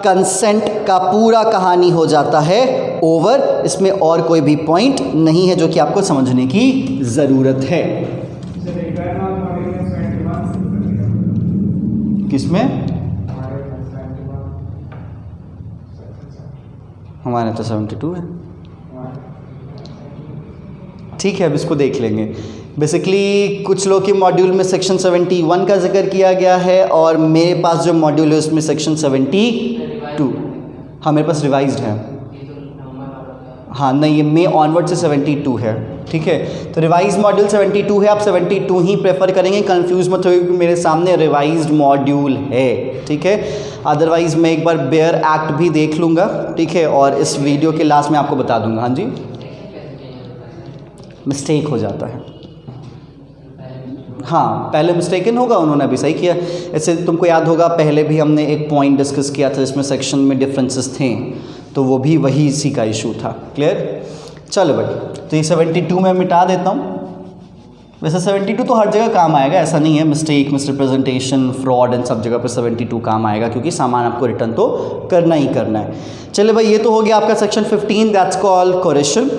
Speaker 1: कंसेंट का पूरा कहानी हो जाता है ओवर। इसमें और कोई भी पॉइंट नहीं है जो कि आपको समझने की ज़रूरत है। किसमें? हमारे तो 72 है। ठीक है, अब इसको देख लेंगे। बेसिकली कुछ लोग के मॉड्यूल में सेक्शन 71 का जिक्र किया गया है और मेरे पास जो मॉड्यूल है उसमें सेक्शन 72। हाँ, मेरे पास रिवाइज्ड है। हाँ नहीं, ये मई ऑनवर्ड से 72 है। ठीक है, तो रिवाइज मॉड्यूल 72 है, आप 72 ही प्रेफर करेंगे। कंफ्यूज मत होइए क्योंकि मेरे सामने रिवाइज्ड मॉड्यूल है। ठीक है, अदरवाइज मैं एक बार बेयर एक्ट भी देख लूँगा। ठीक है, और इस वीडियो के लास्ट में आपको बता दूंगा। हाँ जी, मिस्टेक हो जाता है। हाँ, पहले मिस्टेकन होगा, उन्होंने अभी सही किया। ऐसे तुमको याद होगा पहले भी हमने एक पॉइंट डिस्कस किया था जिसमें सेक्शन में डिफरेंसेस थे, तो वो भी वही इसी का इशू था। क्लियर? चलो भाई, तो ये 72 में मिटा देता हूँ। वैसे 72 तो हर जगह काम आएगा, ऐसा नहीं है। मिस्टेक, मिसरिप्रेजेंटेशन, फ्रॉड, इन सब जगह पर 72 काम आएगा क्योंकि सामान आपको रिटर्न तो करना ही करना है। चलिए भाई, ये तो हो गया आपका सेक्शन 15, दैट्स कॉल्ड कोरेशन।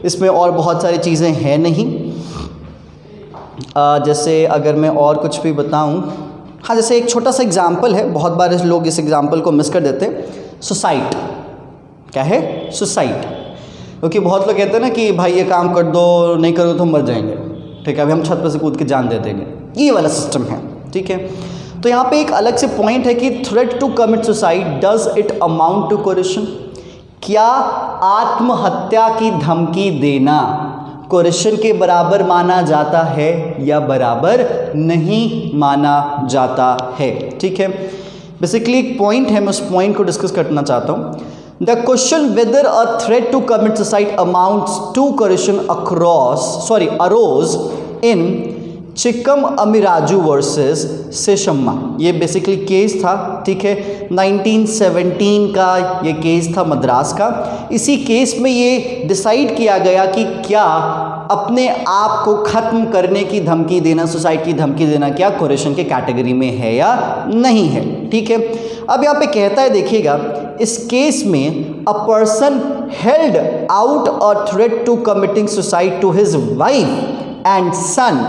Speaker 1: इसमें और बहुत सारी चीज़ें हैं नहीं। जैसे अगर मैं और कुछ भी बताऊं, हाँ, जैसे एक छोटा सा एग्जाम्पल है, बहुत बार लोग इस एग्जाम्पल को मिस कर देते हैं। सुसाइड क्या है? सुसाइड। क्योंकि बहुत लोग कहते हैं ना कि भाई ये काम कर दो, नहीं करो तो मर जाएंगे। ठीक है, अभी हम छत पर से कूद के जान दे देंगे, ये वाला सिस्टम है। ठीक है, तो यहाँ पे एक अलग से पॉइंट है कि threat to commit suicide, does it amount to coercion? क्या आत्महत्या की धमकी देना कोरेशन के बराबर माना जाता है या बराबर नहीं माना जाता है? ठीक है, बेसिकली एक पॉइंट है, मैं उस पॉइंट को डिस्कस करना चाहता हूँ। The question whether a threat to commit suicide amounts to coercion arose in Chikkam Amiraju versus Seshamma. ये बेसिकली केस था। ठीक है, 1917 का ये केस था, मद्रास का। इसी केस में ये डिसाइड किया गया कि क्या अपने आप को ख़त्म करने की धमकी देना, सुसाइड की धमकी देना, क्या कोरेशन के कैटेगरी में है या नहीं है। ठीक है, अब यहाँ पे कहता है, देखिएगा, इस केस में a person held out a threat to committing suicide to his wife and son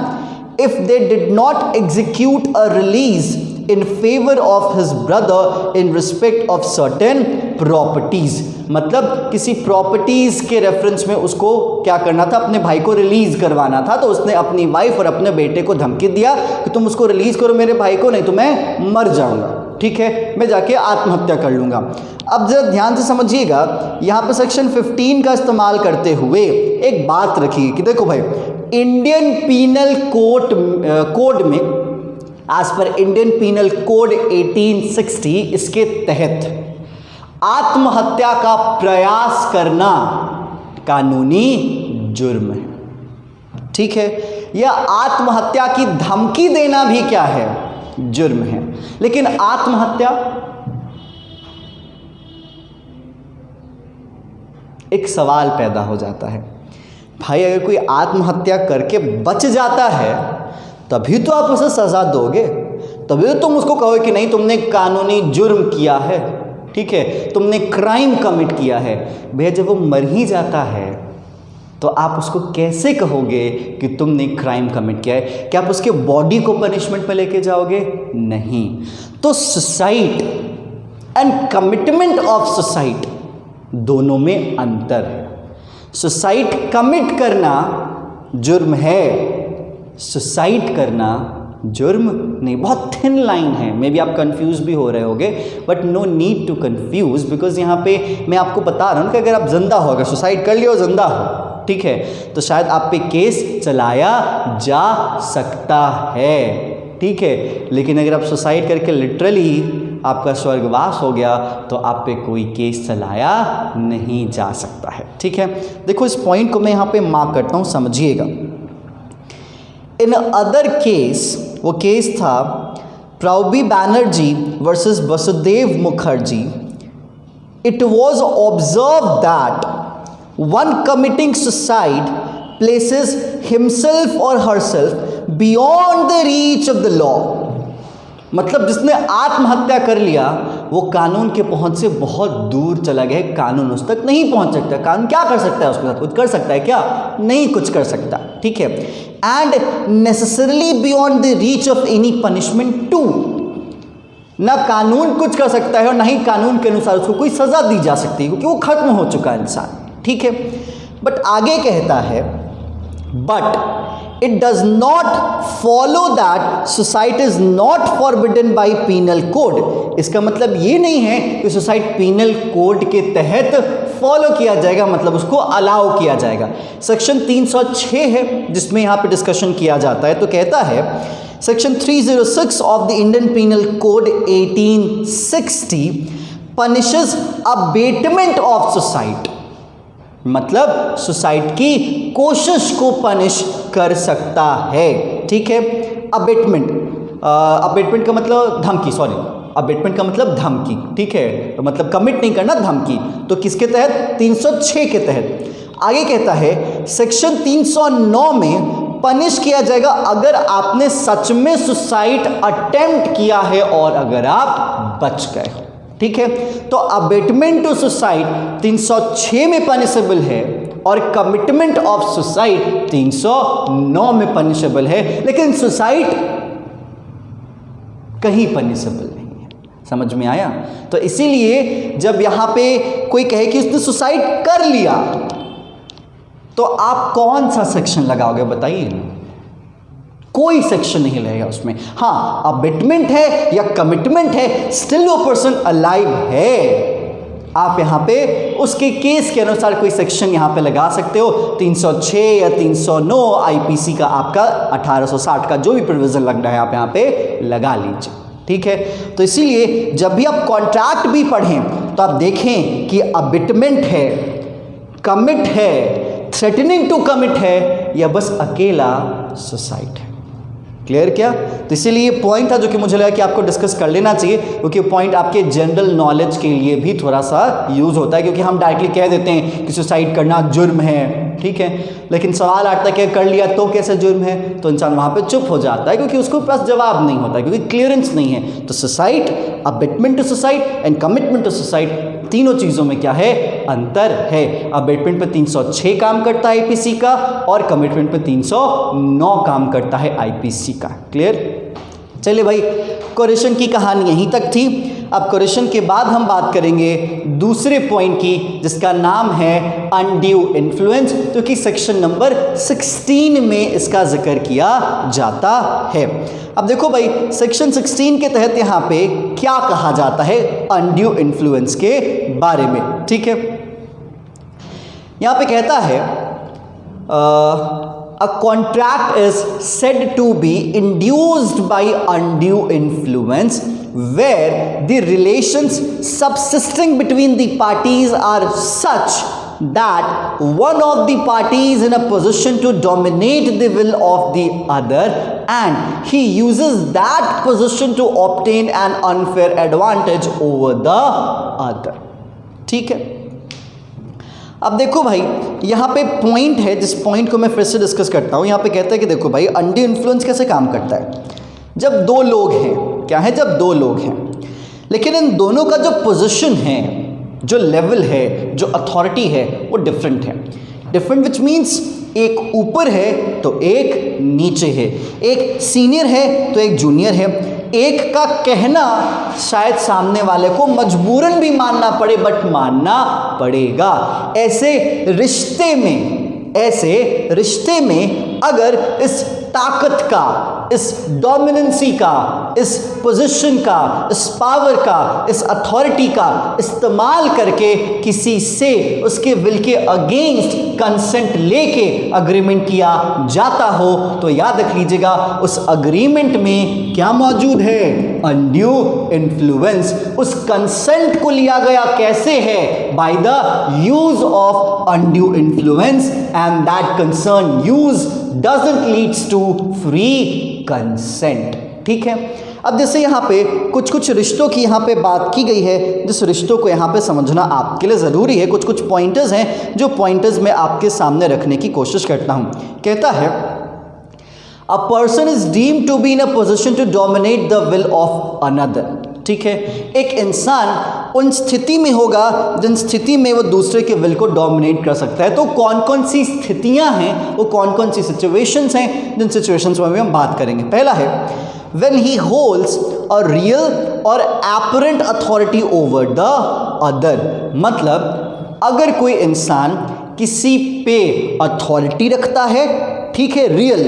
Speaker 1: if they did not execute a release in favor of his brother in respect of certain properties। मतलब किसी properties के reference में उसको क्या करना था, अपने भाई को रिलीज करवाना था। तो उसने अपनी वाइफ और अपने बेटे को धमकी दिया कि तुम उसको रिलीज करो मेरे भाई को, नहीं तो मैं मर जाऊंगा। ठीक है, मैं जाके आत्महत्या कर लूंगा। अब जरा ध्यान से समझिएगा, यहाँ पे सेक्शन 15 का इस्तेमाल करते हुए एक बात रखिए कि देखो भाई, इंडियन पीनल कोड में, as per Indian penal code 1860, इसके तहत आत्महत्या का प्रयास करना कानूनी जुर्म है। ठीक है, या आत्महत्या की धमकी देना भी क्या है? जुर्म है। लेकिन आत्महत्या, एक सवाल पैदा हो जाता है, भाई अगर कोई आत्महत्या करके बच जाता है तभी तो आप उसे सज़ा दोगे, तभी तो तुम उसको कहोगे कि नहीं तुमने कानूनी जुर्म किया है। ठीक है, तुमने क्राइम कमिट किया है। भैया जब वो मर ही जाता है तो आप उसको कैसे कहोगे कि तुमने क्राइम कमिट किया है? क्या आप उसके बॉडी को पनिशमेंट पे लेके जाओगे? नहीं। तो suicide and commitment of suicide, दोनों में अंतर है। सुसाइड कमिट करना जुर्म है, सुसाइड करना जुर्म नहीं। बहुत थिन लाइन है, मे बी आप कंफ्यूज भी हो रहे होगे, but no need to confuse, because यहाँ पे मैं आपको बता रहा हूँ कि अगर आप जिंदा हो, अगर सुसाइड कर लिया हो, जिंदा हो, ठीक है, तो शायद आप पे केस चलाया जा सकता है। ठीक है, लेकिन अगर आप सुसाइड करके लिटरली आपका स्वर्गवास हो गया तो आप पे कोई केस चलाया नहीं जा सकता है। ठीक है, देखो इस पॉइंट को मैं यहाँ पे मार्क करता हूँ, समझिएगा। इन अदर केस, वो केस था Purabi Banerjee versus Vasudev Mukherjee. It was observe that one committing suicide places himself or herself beyond the reach of the law। मतलब जिसने आत्महत्या कर लिया वो कानून के पहुंच से बहुत दूर चला गया, कानून उस तक नहीं पहुंच सकता। कानून क्या कर सकता है उसके साथ? कुछ कर सकता है क्या? नहीं कुछ कर सकता। ठीक है, and necessarily beyond the reach of any punishment too. ना कानून कुछ कर सकता है और ना ही कानून के अनुसार उसको कोई सजा दी जा सकती है, क्योंकि वो खत्म हो चुका है इंसान, ठीक है। बट आगे कहता है, but it does not follow that suicide is not forbidden by penal code. इसका मतलब ये नहीं है कि सुसाइड पीनल कोड के तहत फॉलो किया जाएगा, मतलब उसको अलाउ किया जाएगा। सेक्शन 306 है जिसमें यहाँ पे डिस्कशन किया जाता है, तो कहता है section 306 of the Indian penal code 1860 punishes abetment of suicide, मतलब सुसाइड की कोशिश को पनिश कर सकता है, ठीक है। अबेटमेंट, अबेटमेंट का मतलब धमकी, सॉरी, अबेटमेंट का मतलब धमकी, ठीक है, तो मतलब कमिट नहीं करना, धमकी। तो किसके तहत? 306 के तहत। आगे कहता है सेक्शन 309 में पनिश किया जाएगा अगर आपने सच में सुसाइड अटेम्प्ट किया है और अगर आप बच गए हो, ठीक है। तो अबेटमेंट टू सुसाइड 306 में पनिशेबल है और कमिटमेंट ऑफ सुसाइड 309 में पनिशेबल है, लेकिन सुसाइड कहीं पनिशेबल नहीं है। समझ में आया? तो इसीलिए जब यहां पे कोई कहे कि उसने सुसाइड कर लिया, तो आप कौन सा सेक्शन लगाओगे बताइए? कोई सेक्शन नहीं लगेगा उसमें। हाँ, अबेटमेंट है या कमिटमेंट है, स्टिल वो पर्सन अलाइव है। आप यहाँ पे उसके केस के अनुसार कोई सेक्शन यहाँ पे लगा सकते हो, 306 या 309 आईपीसी का, आपका 1860 का जो भी प्रोविजन लग रहा है आप यहाँ पे लगा लीजिए, ठीक है। तो इसीलिए जब भी आप कॉन्ट्रैक्ट भी पढ़ें तो आप देखें कि अबेटमेंट है, कमिट है, थ्रेटनिंग टू कमिट है, या बस अकेला सुसाइड है। क्लियर क्या? तो इसीलिए ये पॉइंट था जो कि मुझे लगा कि आपको डिस्कस कर लेना चाहिए, क्योंकि पॉइंट आपके जनरल नॉलेज के लिए भी थोड़ा सा यूज होता है, क्योंकि हम डायरेक्टली कह देते हैं कि सुसाइड करना जुर्म है, ठीक है, लेकिन सवाल आता है कि कर लिया तो कैसे जुर्म है, तो इंसान वहाँ पे चुप हो जाता है क्योंकि उसको पास जवाब नहीं होता, क्योंकि क्लियरेंस नहीं है। तो suicide, abetment to suicide and commitment to suicide, तीनों चीज़ों में क्या है? अंतर है। अबेटमेंट पे 306 काम करता है आईपीसी का और कमिटमेंट पे 309 काम करता है आईपीसी का। क्लियर? चलिए भाई, कोरेशन की कहानी यहीं तक थी। अब कोरेशन के बाद हम बात करेंगे दूसरे पॉइंट की, जिसका नाम है अनड्यू इन्फ्लुएंस, जो कि सेक्शन नंबर 16 में इसका जिक्र किया जाता है। अब देखो भाई, सेक्शन 16 के तहत यहाँ पे क्या कहा जाता है अनड्यू इन्फ्लुएंस के बारे में, ठीक है। यहाँ पे कहता है a contract is said to be induced by undue influence where the relations subsisting between the parties are such that one of the parties in a position to dominate the will of the other and he uses that position to obtain an unfair advantage over the other, ठीक है। अब देखो भाई, यहाँ पे point है, जिस point को मैं फिर से डिस्कस करता हूँ। यहाँ पे कहता है कि देखो भाई, अनड्यू इन्फ्लुएंस कैसे काम करता है? जब दो लोग हैं, क्या है? जब दो लोग हैं, लेकिन इन दोनों का जो पोजीशन है, जो लेवल है, जो अथॉरिटी है, वो डिफरेंट है। डिफरेंट विच मीन्स एक ऊपर है तो एक नीचे है, एक सीनियर है तो एक जूनियर है। एक का कहना शायद सामने वाले को मजबूरन भी मानना पड़े, बट मानना पड़ेगा। ऐसे रिश्ते में अगर इस ताकत का, इस डोमिनेंसी का, इस पोजीशन का, इस पावर का, इस अथॉरिटी का इस्तेमाल करके किसी से उसके विल के अगेंस्ट कंसेंट लेके अग्रीमेंट किया जाता हो, तो याद रख लीजिएगा उस अग्रीमेंट में क्या मौजूद है? Undue influence. उस कंसेंट को लिया गया कैसे है? By the use of undue influence, and that concern use doesn't leads to free consent, ठीक है। अब जैसे यहाँ पे कुछ रिश्तों की यहाँ पे बात की गई है, जिस रिश्तों को यहाँ पे समझना आपके लिए ज़रूरी है। कुछ पॉइंटर्स हैं जो पॉइंटर्स मैं आपके सामने रखने की कोशिश करता हूँ। कहता है a person is deemed to be in a position to dominate the will of another, ठीक है। एक इंसान उन स्थिति में होगा जिन स्थिति में वो दूसरे के विल को डोमिनेट कर सकता है। तो कौन कौन सी स्थितियां हैं, वो कौन कौन सी सिचुएशंस हैं, जिन सिचुएशंस में हम बात करेंगे। पहला है when he holds a real or apparent authority over the other। मतलब अगर कोई इंसान किसी पे अथॉरिटी रखता है, ठीक है, रियल,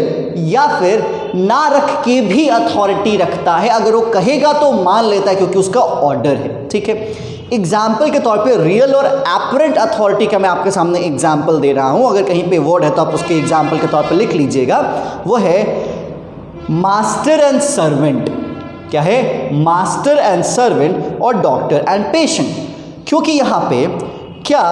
Speaker 1: या फिर ना रख के भी अथॉरिटी रखता है, अगर वो कहेगा तो मान लेता है क्योंकि उसका ऑर्डर है, ठीक है। एग्जाम्पल के तौर पे रियल और एपरेंट अथॉरिटी का मैं आपके सामने एग्जाम्पल दे रहा हूं, अगर कहीं पे वर्ड है तो आप उसके एग्जाम्पल के तौर पे लिख लीजिएगा। वो है मास्टर एंड सर्वेंट। क्या है? मास्टर एंड सर्वेंट और डॉक्टर एंड पेशेंट। क्योंकि यहाँ पे क्या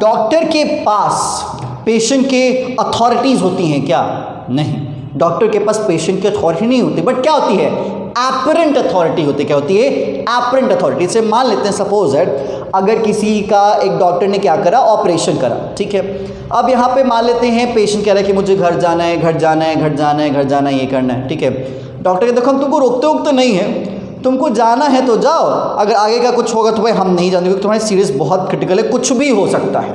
Speaker 1: डॉक्टर के पास पेशेंट के अथॉरिटीज होती हैं क्या? नहीं, डॉक्टर के पास पेशेंट की अथॉरिटी नहीं होती, बट क्या होती है? एपरेंट अथॉरिटी होती है। क्या होती है? Apparent authority. से मान लेते हैं सपोज दैट अगर किसी का एक डॉक्टर ने क्या करा, ऑपरेशन करा, ठीक है। अब यहाँ पे मान लेते हैं पेशेंट कह रहा है कि मुझे घर जाना है, घर जाना है, घर जाना है, घर जाना है, ये करना है, ठीक है। डॉक्टर कहते देखो हम तुमको रोकते वोकते नहीं है, तुमको जाना है तो जाओ, अगर आगे का कुछ होगा तो भाई हम नहीं जानते क्योंकि तुम्हारी सीरियस बहुत क्रिटिकल है, कुछ भी हो सकता है।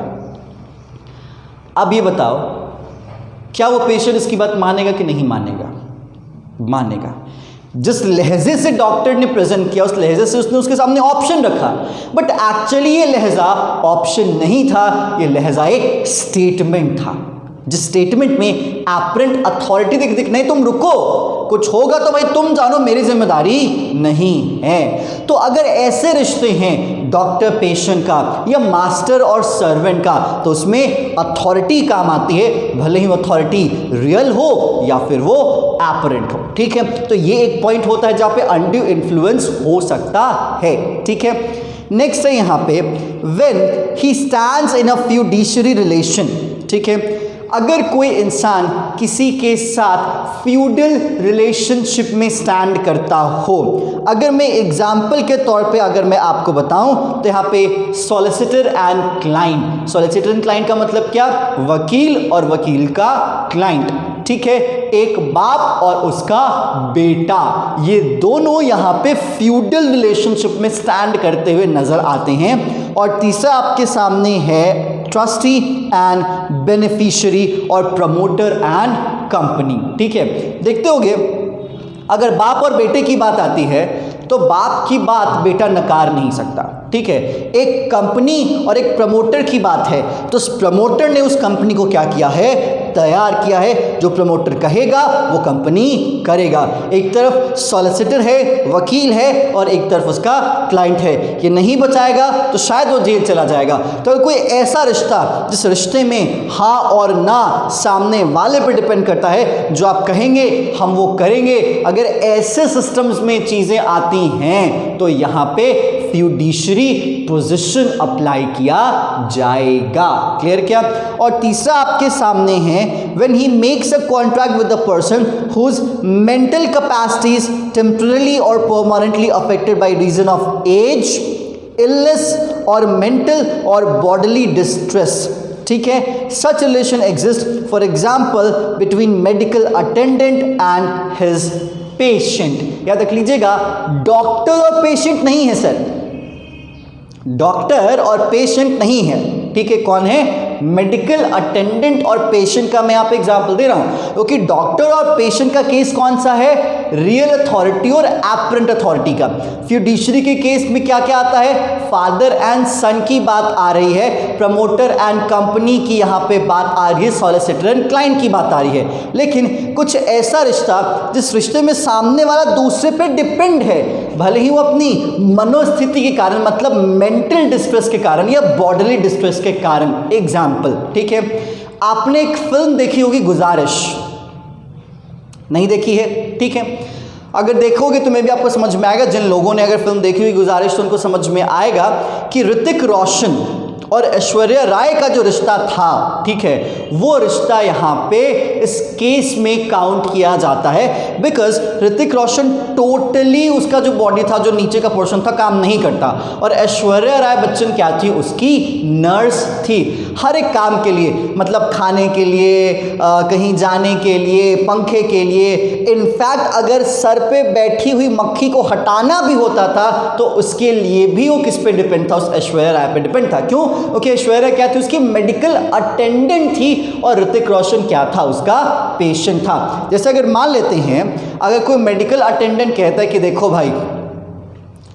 Speaker 1: अब ये बताओ क्या वो पेशेंट इसकी बात मानेगा कि नहीं मानेगा? मानेगा। जिस लहजे से डॉक्टर ने प्रेजेंट किया उस लहजे से उसने उसके सामने ऑप्शन रखा, बट एक्चुअली ये लहजा ऑप्शन नहीं था, ये लहजा एक स्टेटमेंट था, जिस स्टेटमेंट में एपरेंट अथॉरिटी दिख नहीं, तुम रुको, कुछ होगा तो भाई तुम जानो, मेरी जिम्मेदारी नहीं है। तो अगर ऐसे रिश्ते हैं डॉक्टर पेशेंट का या मास्टर और सर्वेंट का, तो उसमें अथॉरिटी काम आती है, भले ही वो अथॉरिटी रियल हो या फिर वो एपरेंट हो, ठीक है। तो ये एक पॉइंट होता है जहां पे अनड्यू इन्फ्लुएंस हो सकता है, ठीक है। नेक्स्ट है यहाँ पे when he stands in a fiduciary relation, ठीक है। अगर कोई इंसान किसी के साथ फ्यूडल रिलेशनशिप में स्टैंड करता हो, अगर मैं एग्जाम्पल के तौर पे अगर मैं आपको बताऊं तो यहाँ पे solicitor and client. Solicitor and client का मतलब क्या? वकील और वकील का क्लाइंट, ठीक है। एक बाप और उसका बेटा, ये दोनों यहाँ पे फ्यूडल रिलेशनशिप में स्टैंड करते हुए नजर आते हैं। और तीसरा आपके सामने है ट्रस्टी एंड बेनिफिशियरी और प्रमोटर एंड कंपनी, ठीक है। देखते होगे अगर बाप और बेटे की बात आती है तो बाप की बात बेटा नकार नहीं सकता, ठीक है। एक कंपनी और एक प्रमोटर की बात है तो उस प्रमोटर ने उस कंपनी को क्या किया है? तैयार किया है। जो प्रमोटर कहेगा वो कंपनी करेगा। एक तरफ सॉलिसिटर है, वकील है, और एक तरफ उसका क्लाइंट है। ये नहीं बचाएगा तो शायद वो जेल चला जाएगा। तो कोई ऐसा रिश्ता जिस रिश्ते में हाँ और ना सामने वाले पर डिपेंड करता है, जो आप कहेंगे हम वो करेंगे, अगर ऐसे सिस्टम्स में चीज़ें आती हैं तो यहाँ पे फ्यूडिशरी पोजीशन अप्लाई किया जाएगा। क्लियर क्या? और तीसरा आपके सामने है when he makes a contract with a person whose mental capacities temporarily or permanently affected by reason of age, illness or mental or bodily distress, ठीक है। such relation exists for example between medical attendant and his patient। याद रख लीजिएगा doctor और patient नहीं है sir, doctor और patient नहीं है, ठीक है। कौन है? मेडिकल अटेंडेंट और पेशेंट का मैं यहाँ पे एग्जांपल दे रहा हूं क्योंकि डॉक्टर और पेशेंट का केस कौन सा है? रियल अथॉरिटी और एपरेंट अथॉरिटी का। फ्यूडिशरी के केस में क्या क्या आता है? फादर एंड सन की बात आ रही है, प्रमोटर एंड कंपनी की यहाँ पे बात आ रही है, सॉलिसिटर एंड क्लाइंट की बात आ रही है। लेकिन कुछ ऐसा रिश्ता जिस रिश्ते में सामने वाला दूसरे पे डिपेंड है, भले ही वो अपनी मनोस्थिति के कारण, मतलब मेंटल डिस्ट्रेस के कारण या बॉडीली डिस्ट्रेस के कारण। एग्जाम्पल, ठीक है। आपने एक फिल्म देखी होगी गुजारिश, नहीं देखी है? ठीक है, अगर देखोगे तो मे भी आपको समझ में आएगा। जिन लोगों ने अगर फिल्म देखी हुई गुजारिश तो उनको समझ में आएगा कि ऋतिक रोशन और ऐश्वर्या राय का जो रिश्ता था, ठीक है, वो रिश्ता यहाँ पे इस केस में काउंट किया जाता है बिकॉज ऋतिक रोशन टोटली उसका जो बॉडी था, जो नीचे का पोर्शन था, काम नहीं करता, और ऐश्वर्या राय बच्चन क्या थी? उसकी नर्स थी। हर एक काम के लिए, मतलब खाने के लिए, कहीं जाने के लिए, पंखे के लिए, इनफैक्ट अगर सर पे बैठी हुई मक्खी को हटाना भी होता था तो उसके लिए भी वो किस पे डिपेंड था? उस ऐश्वर्या राय पे डिपेंड था। क्यों? ओके, ऐश्वर्या क्या थी? उसकी मेडिकल अटेंडेंट थी और ऋतिक रोशन क्या था? उसका पेशेंट था। जैसे अगर मान लेते हैं, अगर कोई मेडिकल अटेंडेंट कहता है कि देखो भाई,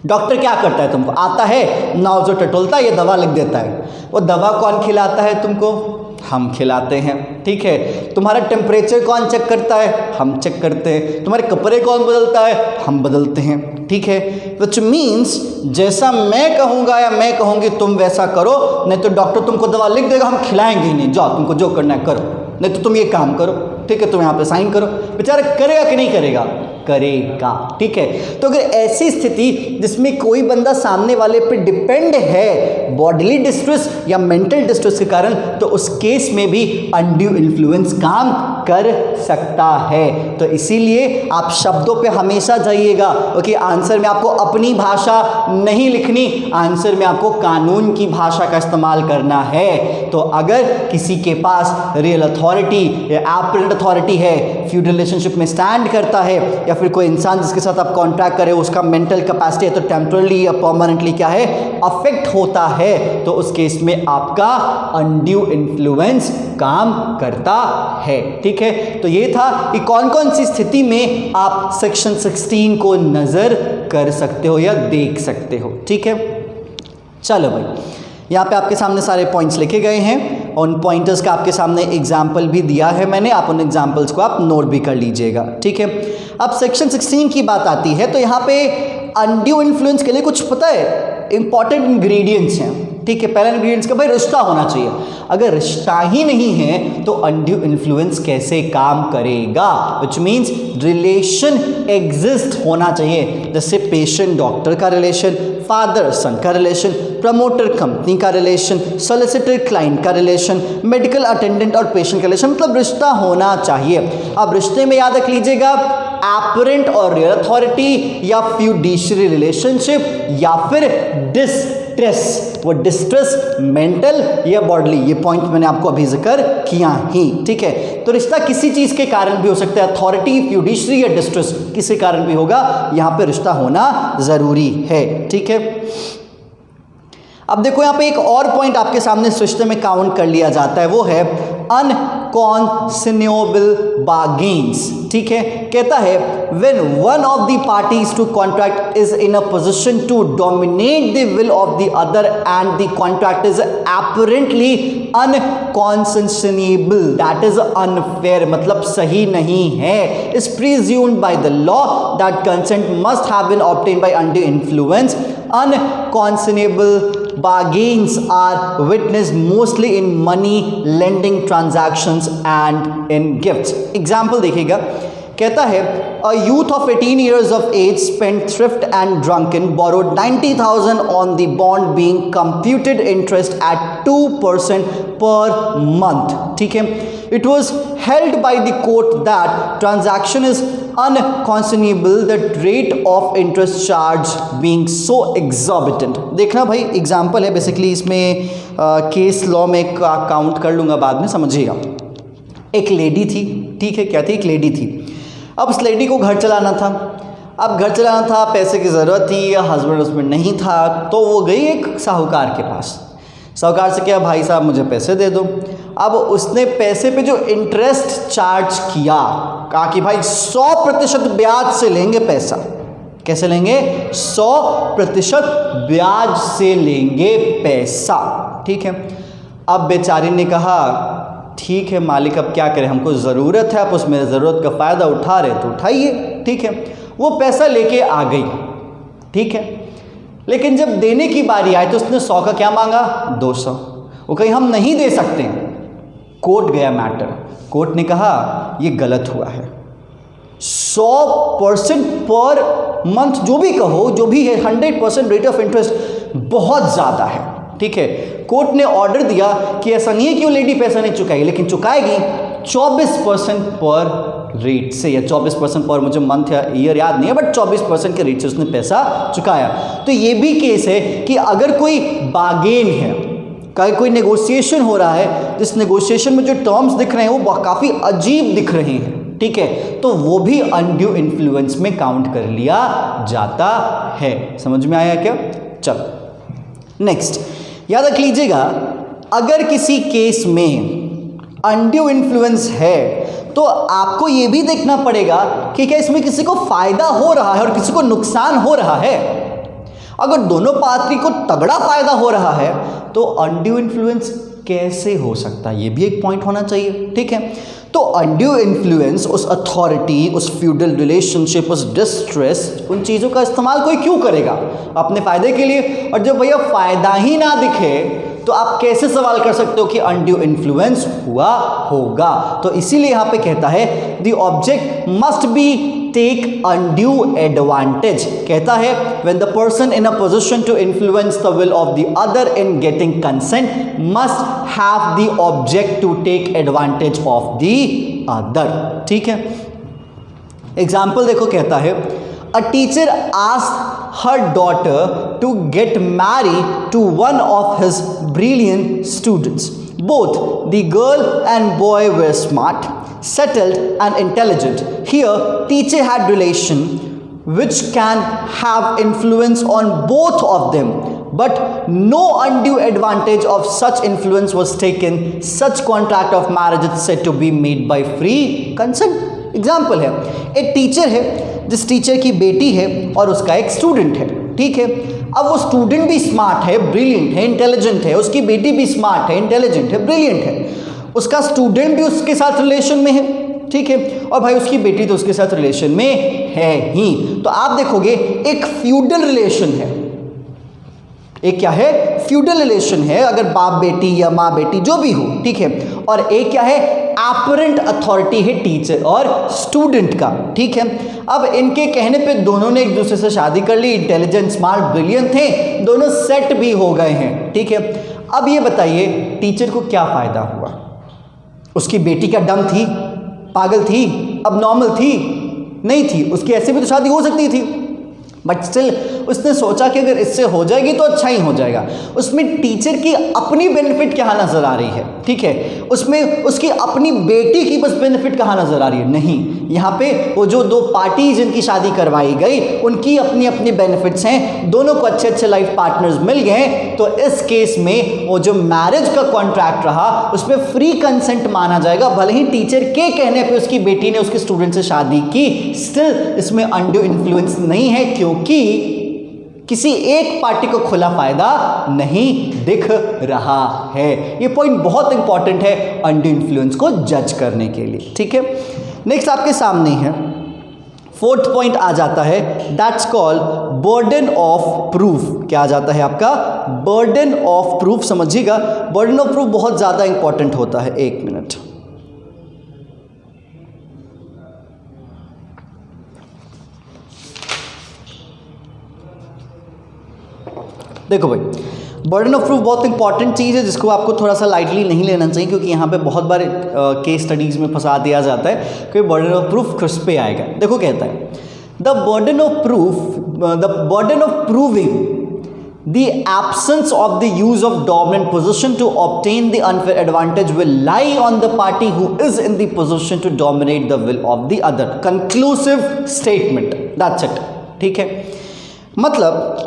Speaker 1: डॉक्टर क्या करता है? तुमको आता है, नाव जो टटोलता है, ये दवा लिख देता है। वो दवा कौन खिलाता है तुमको? हम खिलाते हैं, ठीक है। तुम्हारा टेम्परेचर कौन चेक करता है? हम चेक करते हैं। तुम्हारे कपड़े कौन बदलता है? हम बदलते हैं, ठीक है। विच मीन्स जैसा मैं कहूँगा या मैं कहूँगी तुम वैसा करो, नहीं तो डॉक्टर तुमको दवा लिख देगा, हम खिलाएंगे ही नहीं। जाओ, तुमको जो करना है करो, नहीं तो तुम ये काम करो, ठीक है, तुम यहाँ पे साइन करो। बेचारा करेगा कि नहीं करेगा? करेगा, ठीक है। तो अगर ऐसी स्थिति जिसमें कोई बंदा सामने वाले पे डिपेंड है बॉडीली डिस्ट्रेस या मेंटल डिस्ट्रेस के कारण, तो उस केस में भी अनड्यू इन्फ्लुएंस काम कर सकता है। तो इसीलिए आप शब्दों पे हमेशा जाइएगा। ओके, आंसर में आपको अपनी भाषा नहीं लिखनी, आंसर में आपको कानून की भाषा का इस्तेमाल करना है। तो अगर किसी के पास रियल अथॉरिटी या एपरेंट अथॉरिटी है, फ्यूडल रिलेशनशिप में स्टैंड करता है, या फिर कोई इंसान जिसके साथ आप कॉन्ट्रैक्ट करें उसका मेंटल कैपेसिटी है तो टेम्परली या परमानेंटली क्या है? अफेक्ट होता है, तो उस केस में आपका अनड्यू इन्फ्लुएंस काम करता है, ठीक है। तो ये था कि कौन कौन सी स्थिति में आप सेक्शन 16 को नजर कर सकते हो या देख सकते हो, ठीक है। चलो भाई, यहाँ पे आपके सामने सारे पॉइंट्स लिखे गए हैं, उन पॉइंटर्स का आपके सामने एग्जाम्पल भी दिया है मैंने, आप उन एग्जाम्पल्स को आप नोट भी कर लीजिएगा, ठीक है। अब सेक्शन 16 की बात आती है, तो यहाँ पे अनड्यू इन्फ्लुएंस के लिए कुछ पता है इंपॉर्टेंट इंग्रेडिएंट्स हैं, ठीक है। पहला इंग्रेडिएंट्स का भाई रिश्ता होना चाहिए। अगर रिश्ता ही नहीं है तो अनड्यू इन्फ्लुएंस कैसे काम करेगा? विच मीन्स रिलेशन एग्जिस्ट होना चाहिए, जैसे पेशेंट डॉक्टर का रिलेशन, फादर सन का रिलेशन, प्रमोटर कंपनी का रिलेशन, सॉलिसिटर क्लाइंट का रिलेशन, मेडिकल अटेंडेंट और पेशेंट का रिलेशन, मतलब रिश्ता होना चाहिए। अब रिश्ते में याद रख लीजिएगा एपरेंट और रियल अथॉरिटी, या फ्यूडिशियरी रिलेशनशिप, या फिर डिस्ट्रेस, वो डिस्ट्रेस मेंटल या बॉडीली, ये पॉइंट मैंने आपको अभी जिक्र किया ही, ठीक है। तो रिश्ता किसी चीज के कारण भी हो सकता है, अथॉरिटी, फ्यूडिशियरी या डिस्ट्रेस, किसी कारण भी होगा, यहां पे रिश्ता होना जरूरी है, ठीक है। अब देखो यहाँ पे एक और पॉइंट आपके सामने इस रिश्ते में काउंट कर लिया जाता है, वो है अनकॉन्सिन्योबल बार्गेन्स, ठीक है। कहता है when one of the parties to contract is in a position to dominate the will of the other and the contract is apparently unconscionable, that is unfair, मतलब सही नहीं है, is presumed by the law that consent must have been obtained by undue influence. Unconscionable bargains are witnessed mostly in money lending transactions and in gifts. Example देखिएगा, कहता है a youth of 18 years of age spent thrift and drunken borrowed 90,000 on the bond being computed interest at 2% per month, ठीक है। It was held by the court that transaction is unconscionable, that rate of interest charge being so exorbitant। देखना भाई, example है basically, इसमें case law में count कर लूँगा बाद में, समझिएगा। एक लेडी थी, ठीक है, क्या थी? एक लेडी थी। अब उस लेडी को घर चलाना था, अब घर चलाना था, पैसे की ज़रूरत थी, हस्बैंड उसमें नहीं था, तो वो गई एक साहूकार के पास। साहूकार से क्या, भाई साहब मुझे पैसे दे दो। अब उसने पैसे पे जो इंटरेस्ट चार्ज किया, कहा कि भाई 100% ब्याज से लेंगे पैसा। कैसे लेंगे? 100% ब्याज से लेंगे पैसा, ठीक है। अब बेचारी ने कहा ठीक है मालिक, अब क्या करें, हमको ज़रूरत है, आप उस मेरे ज़रूरत का फ़ायदा उठा रहे तो उठाइए, ठीक है। वो पैसा लेके आ गई, ठीक है। लेकिन जब देने की बारी आई तो उसने 100 का क्या मांगा? 200। वो कहीं हम नहीं दे सकते। कोर्ट गया मैटर, कोर्ट ने कहा ये गलत हुआ है, 100% पर मंथ जो भी कहो, जो भी है 100% रेट ऑफ इंटरेस्ट बहुत ज़्यादा है, ठीक है। कोर्ट ने ऑर्डर दिया कि ऐसा नहीं है कि वो लेडी पैसा नहीं चुकाएगी, लेकिन चुकाएगी 24% पर रेट से, या 24% पर, मुझे मंथ या ईयर याद नहीं है, बट 24% के रेट से उसने पैसा चुकाया। तो ये भी केस है कि अगर कोई बार्गेन है, कोई नेगोशिएशन हो रहा है, जिस नेगोशिएशन में जो टर्म्स दिख रहे हैं वो काफ़ी अजीब दिख रहे हैं, ठीक है, तो वो भी अनड्यू इन्फ्लुएंस में काउंट कर लिया जाता है। समझ में आया क्या? चलो नेक्स्ट, याद रख लीजिएगा, अगर किसी केस में अनड्यू इन्फ्लुएंस है तो आपको ये भी देखना पड़ेगा कि क्या इसमें किसी को फायदा हो रहा है और किसी को नुकसान हो रहा है। अगर दोनों पार्टी को तगड़ा फायदा हो रहा है तो अनड्यू इन्फ्लुएंस कैसे हो सकता है, ये भी एक पॉइंट होना चाहिए। ठीक है, तो अनड्यू इन्फ्लुएंस, उस अथॉरिटी, उस फ्यूडल रिलेशनशिप, उस डिस्ट्रेस, उन चीज़ों का इस्तेमाल कोई क्यों करेगा? अपने फायदे के लिए। और जब भैया फायदा ही ना दिखे तो आप कैसे सवाल कर सकते हो कि अनड्यू इन्फ्लुएंस हुआ होगा? तो इसीलिए यहां पे कहता है the object must be take undue advantage. कहता है when the person in a position to influence the will of the other in getting consent must have the object to take advantage of the other. ठीक है, example देखो, कहता है A teacher asked her daughter to get married to one of his brilliant students. Both the girl and boy were smart, settled and intelligent. Here, teacher had relation which can have influence on both of them, but no undue advantage of such influence was taken. Such contract of marriage is said to be made by free consent. Example है, एक teacher है, जिस teacher की बेटी है और उसका एक स्टूडेंट है। ठीक है, अब वो स्टूडेंट भी स्मार्ट है, ब्रिलियंट है, इंटेलिजेंट है, उसकी बेटी भी स्मार्ट है, इंटेलिजेंट है, ब्रिलियंट है, उसका स्टूडेंट भी उसके साथ रिलेशन में है। ठीक है, और भाई उसकी बेटी तो उसके साथ रिलेशन में है ही। तो आप देखोगे एक फ्यूडल रिलेशन है, एक क्या है, फ्यूडल रिलेशन है, अगर बाप बेटी या माँ बेटी जो भी हो। ठीक है, और एक क्या है, एपरेंट अथॉरिटी है टीचर और स्टूडेंट का। ठीक है, अब इनके कहने पे दोनों ने एक दूसरे से शादी कर ली, इंटेलिजेंट, स्मार्ट, ब्रिलियंट थे, दोनों सेट भी हो गए हैं। ठीक है, अब ये बताइए टीचर को क्या फायदा हुआ? उसकी बेटी क्या डम थी, पागल थी, अब नॉर्मल थी? नहीं थी, उसकी ऐसे भी तो शादी हो सकती थी, बट स्टिल उसने सोचा कि अगर इससे हो जाएगी तो अच्छा ही हो जाएगा। उसमें टीचर की अपनी बेनिफिट कहाँ नजर आ रही है? ठीक है, उसमें उसकी अपनी बेटी की बस बेनिफिट कहाँ नजर आ रही है? नहीं, यहाँ पे वो जो दो पार्टी जिनकी शादी करवाई गई उनकी अपनी अपनी बेनिफिट्स हैं, दोनों को अच्छे अच्छे लाइफ पार्टनर्स मिल गए। तो इस केस में वो जो मैरिज का कॉन्ट्रैक्ट रहा उसमें फ्री कंसेंट माना जाएगा। भले ही टीचर के कहने पे उसकी बेटी ने उसके स्टूडेंट से शादी की, स्टिल इसमें अनड्यू इन्फ्लुएंस नहीं है, क्योंकि किसी एक पार्टी को खुला फायदा नहीं दिख रहा है। ये पॉइंट बहुत इंपॉर्टेंट है अनड्यू इन्फ्लुएंस को जज करने के लिए। ठीक है, नेक्स्ट आपके सामने है, फोर्थ पॉइंट आ जाता है, that's called burden of proof. क्या आ जाता है आपका? Burden of proof. समझिएगा, बर्डन ऑफ प्रूफ बहुत ज़्यादा इंपॉर्टेंट होता है। एक मिनट, देखो भाई, बर्डन ऑफ प्रूफ बहुत इंपॉर्टेंट चीज़ है जिसको आपको थोड़ा सा लाइटली नहीं लेना चाहिए, क्योंकि यहाँ पे बहुत बार केस स्टडीज़ में फंसा दिया जाता है कि बर्डन ऑफ प्रूफ किस पे आएगा। देखो कहता है the burden of proving the absence of the use of dominant position to obtain the unfair advantage will lie on the party who is in the position to dominate the will of the other. Conclusive statement, that's it. ठीक है, मतलब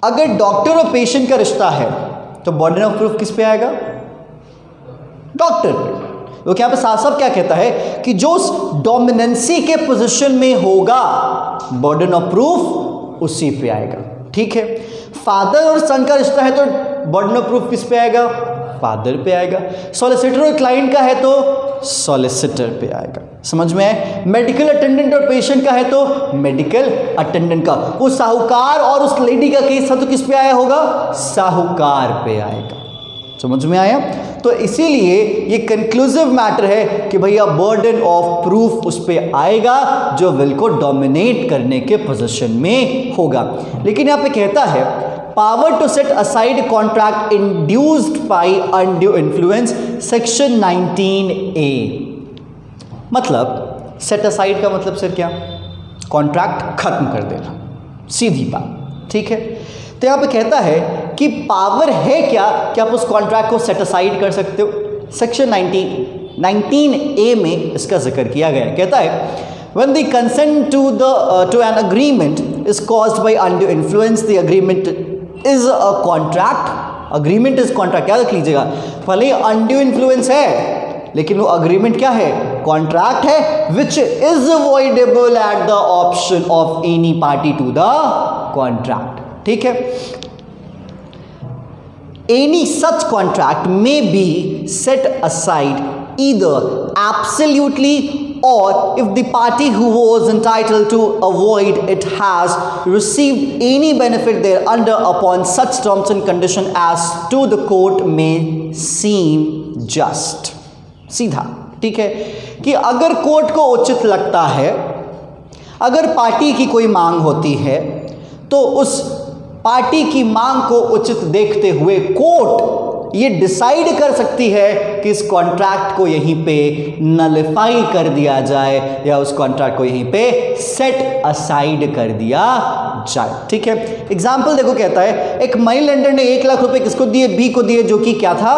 Speaker 1: अगर doctor और patient का रिश्ता है तो burden of proof किस पे आएगा? डॉक्टर पे। तो यहाँ पे साफ साफ क्या कहता है कि जो डोमिनेंसी के पोजीशन में होगा बर्डन ऑफ प्रूफ उसी पे आएगा। ठीक है, फादर और सन का रिश्ता है तो बर्डन ऑफ प्रूफ किस पे आएगा? फादर पे आएगा। सॉलिसिटर और क्लाइंट का है तो सॉलिसिटर पे आएगा। समझ में आए? मेडिकल अटेंडेंट और पेशेंट का है तो मेडिकल अटेंडेंट का। वो साहूकार और उस लेडी का केस था तो किस पे आया होगा? साहूकार पे आएगा। समझ में आया? तो इसीलिए ये कंक्लूसिव मैटर है कि भैया बर्डन ऑफ प्रूफ उस पे आएगा जो विल को डोमिनेट करने के पोजीशन में होगा। लेकिन यहाँ पे कहता है power to set aside contract induced by undue influence, section 19A। मतलब सेट असाइड का मतलब सर क्या? कॉन्ट्रैक्ट खत्म कर देना, सीधी बात। ठीक है, तो यहाँ पे कहता है कि पावर है क्या कि आप उस कॉन्ट्रैक्ट को सेट असाइड कर सकते हो। सेक्शन 19A में इसका जिक्र किया गया है। कहता है when the consent to an agreement is caused by undue influence, the agreement is a contract agreement is contract, याद रख लीजिएगा। भले ही अनड्यू इन्फ्लुएंस है लेकिन वो अग्रीमेंट क्या है, कॉन्ट्रैक्ट है, which is avoidable at the option of any party to the contract. ठीक है, any such contract may be set aside either absolutely or if the party who was entitled to avoid it has received any benefit thereunder upon such terms and condition as to the court may seem just। सीधा, ठीक है, कि अगर court को उचित लगता है, अगर पार्टी की कोई मांग होती है तो उस पार्टी की मांग को उचित देखते हुए कोर्ट ये डिसाइड कर सकती है कि इस कॉन्ट्रैक्ट को यहीं पे नलिफाई कर दिया जाए या उस कॉन्ट्रैक्ट को यहीं पे सेट असाइड कर दिया जाए। ठीक है, एग्जाम्पल देखो, कहता है एक मनी लेंडर ने 1 लाख रुपए किसको दिए, बी को दिए, जो कि क्या था,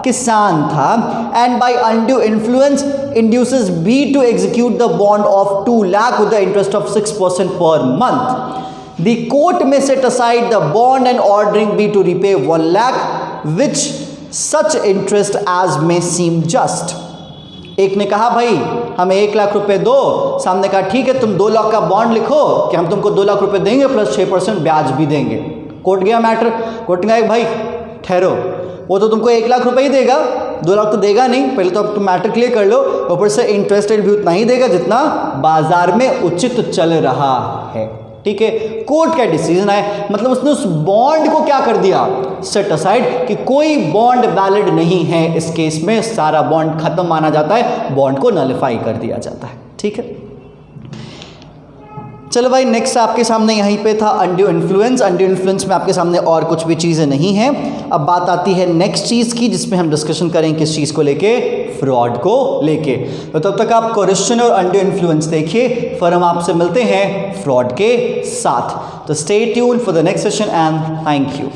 Speaker 1: किसान था, and by undue influence induces B to execute the bond of 2 lakh with the interest of 6% per month. The court may set aside the bond and ordering B to repay 1 lakh which such interest as may seem just। एक ने कहा भाई हमें 1 लाख रुपए दो, सामने कहा ठीक है तुम 2 लाख का बॉन्ड लिखो कि हम तुमको 2 लाख रुपए देंगे प्लस 6% ब्याज भी देंगे। कोर्ट गया मैटर, कोर्ट ने कहा भाई ठहरो, वो तो तुमको 1 लाख रुपए ही देगा, 2 लाख तो देगा नहीं, पहले तो अब तुम मैटर क्लियर कर लो, ऊपर से इंटरेस्ट रेट भी उतना ही देगा जितना बाजार में उचित चल रहा है। ठीक है, कोर्ट का डिसीजन है, मतलब उसने उस बॉन्ड को क्या कर दिया, सेट असाइड, कि कोई बॉन्ड वैलिड नहीं है इस केस में, सारा बॉन्ड खत्म माना जाता है, बॉन्ड को नलिफाई कर दिया जाता है। ठीक है, चलो भाई नेक्स्ट आपके सामने यहीं पे था अनड्यू इन्फ्लुएंस। अनड्यू इन्फ्लुएंस में आपके सामने और कुछ भी चीज़ें नहीं हैं। अब बात आती है नेक्स्ट चीज़ की, जिसमें हम डिस्कशन करेंगे किस चीज़ को लेके, फ्रॉड को लेके। तो तब तक आप कोरिशन और अनड्यू इन्फ्लुएंस देखिए, फिर हम आपसे मिलते हैं फ्रॉड के साथ। तो stay tuned for the next session and thank you.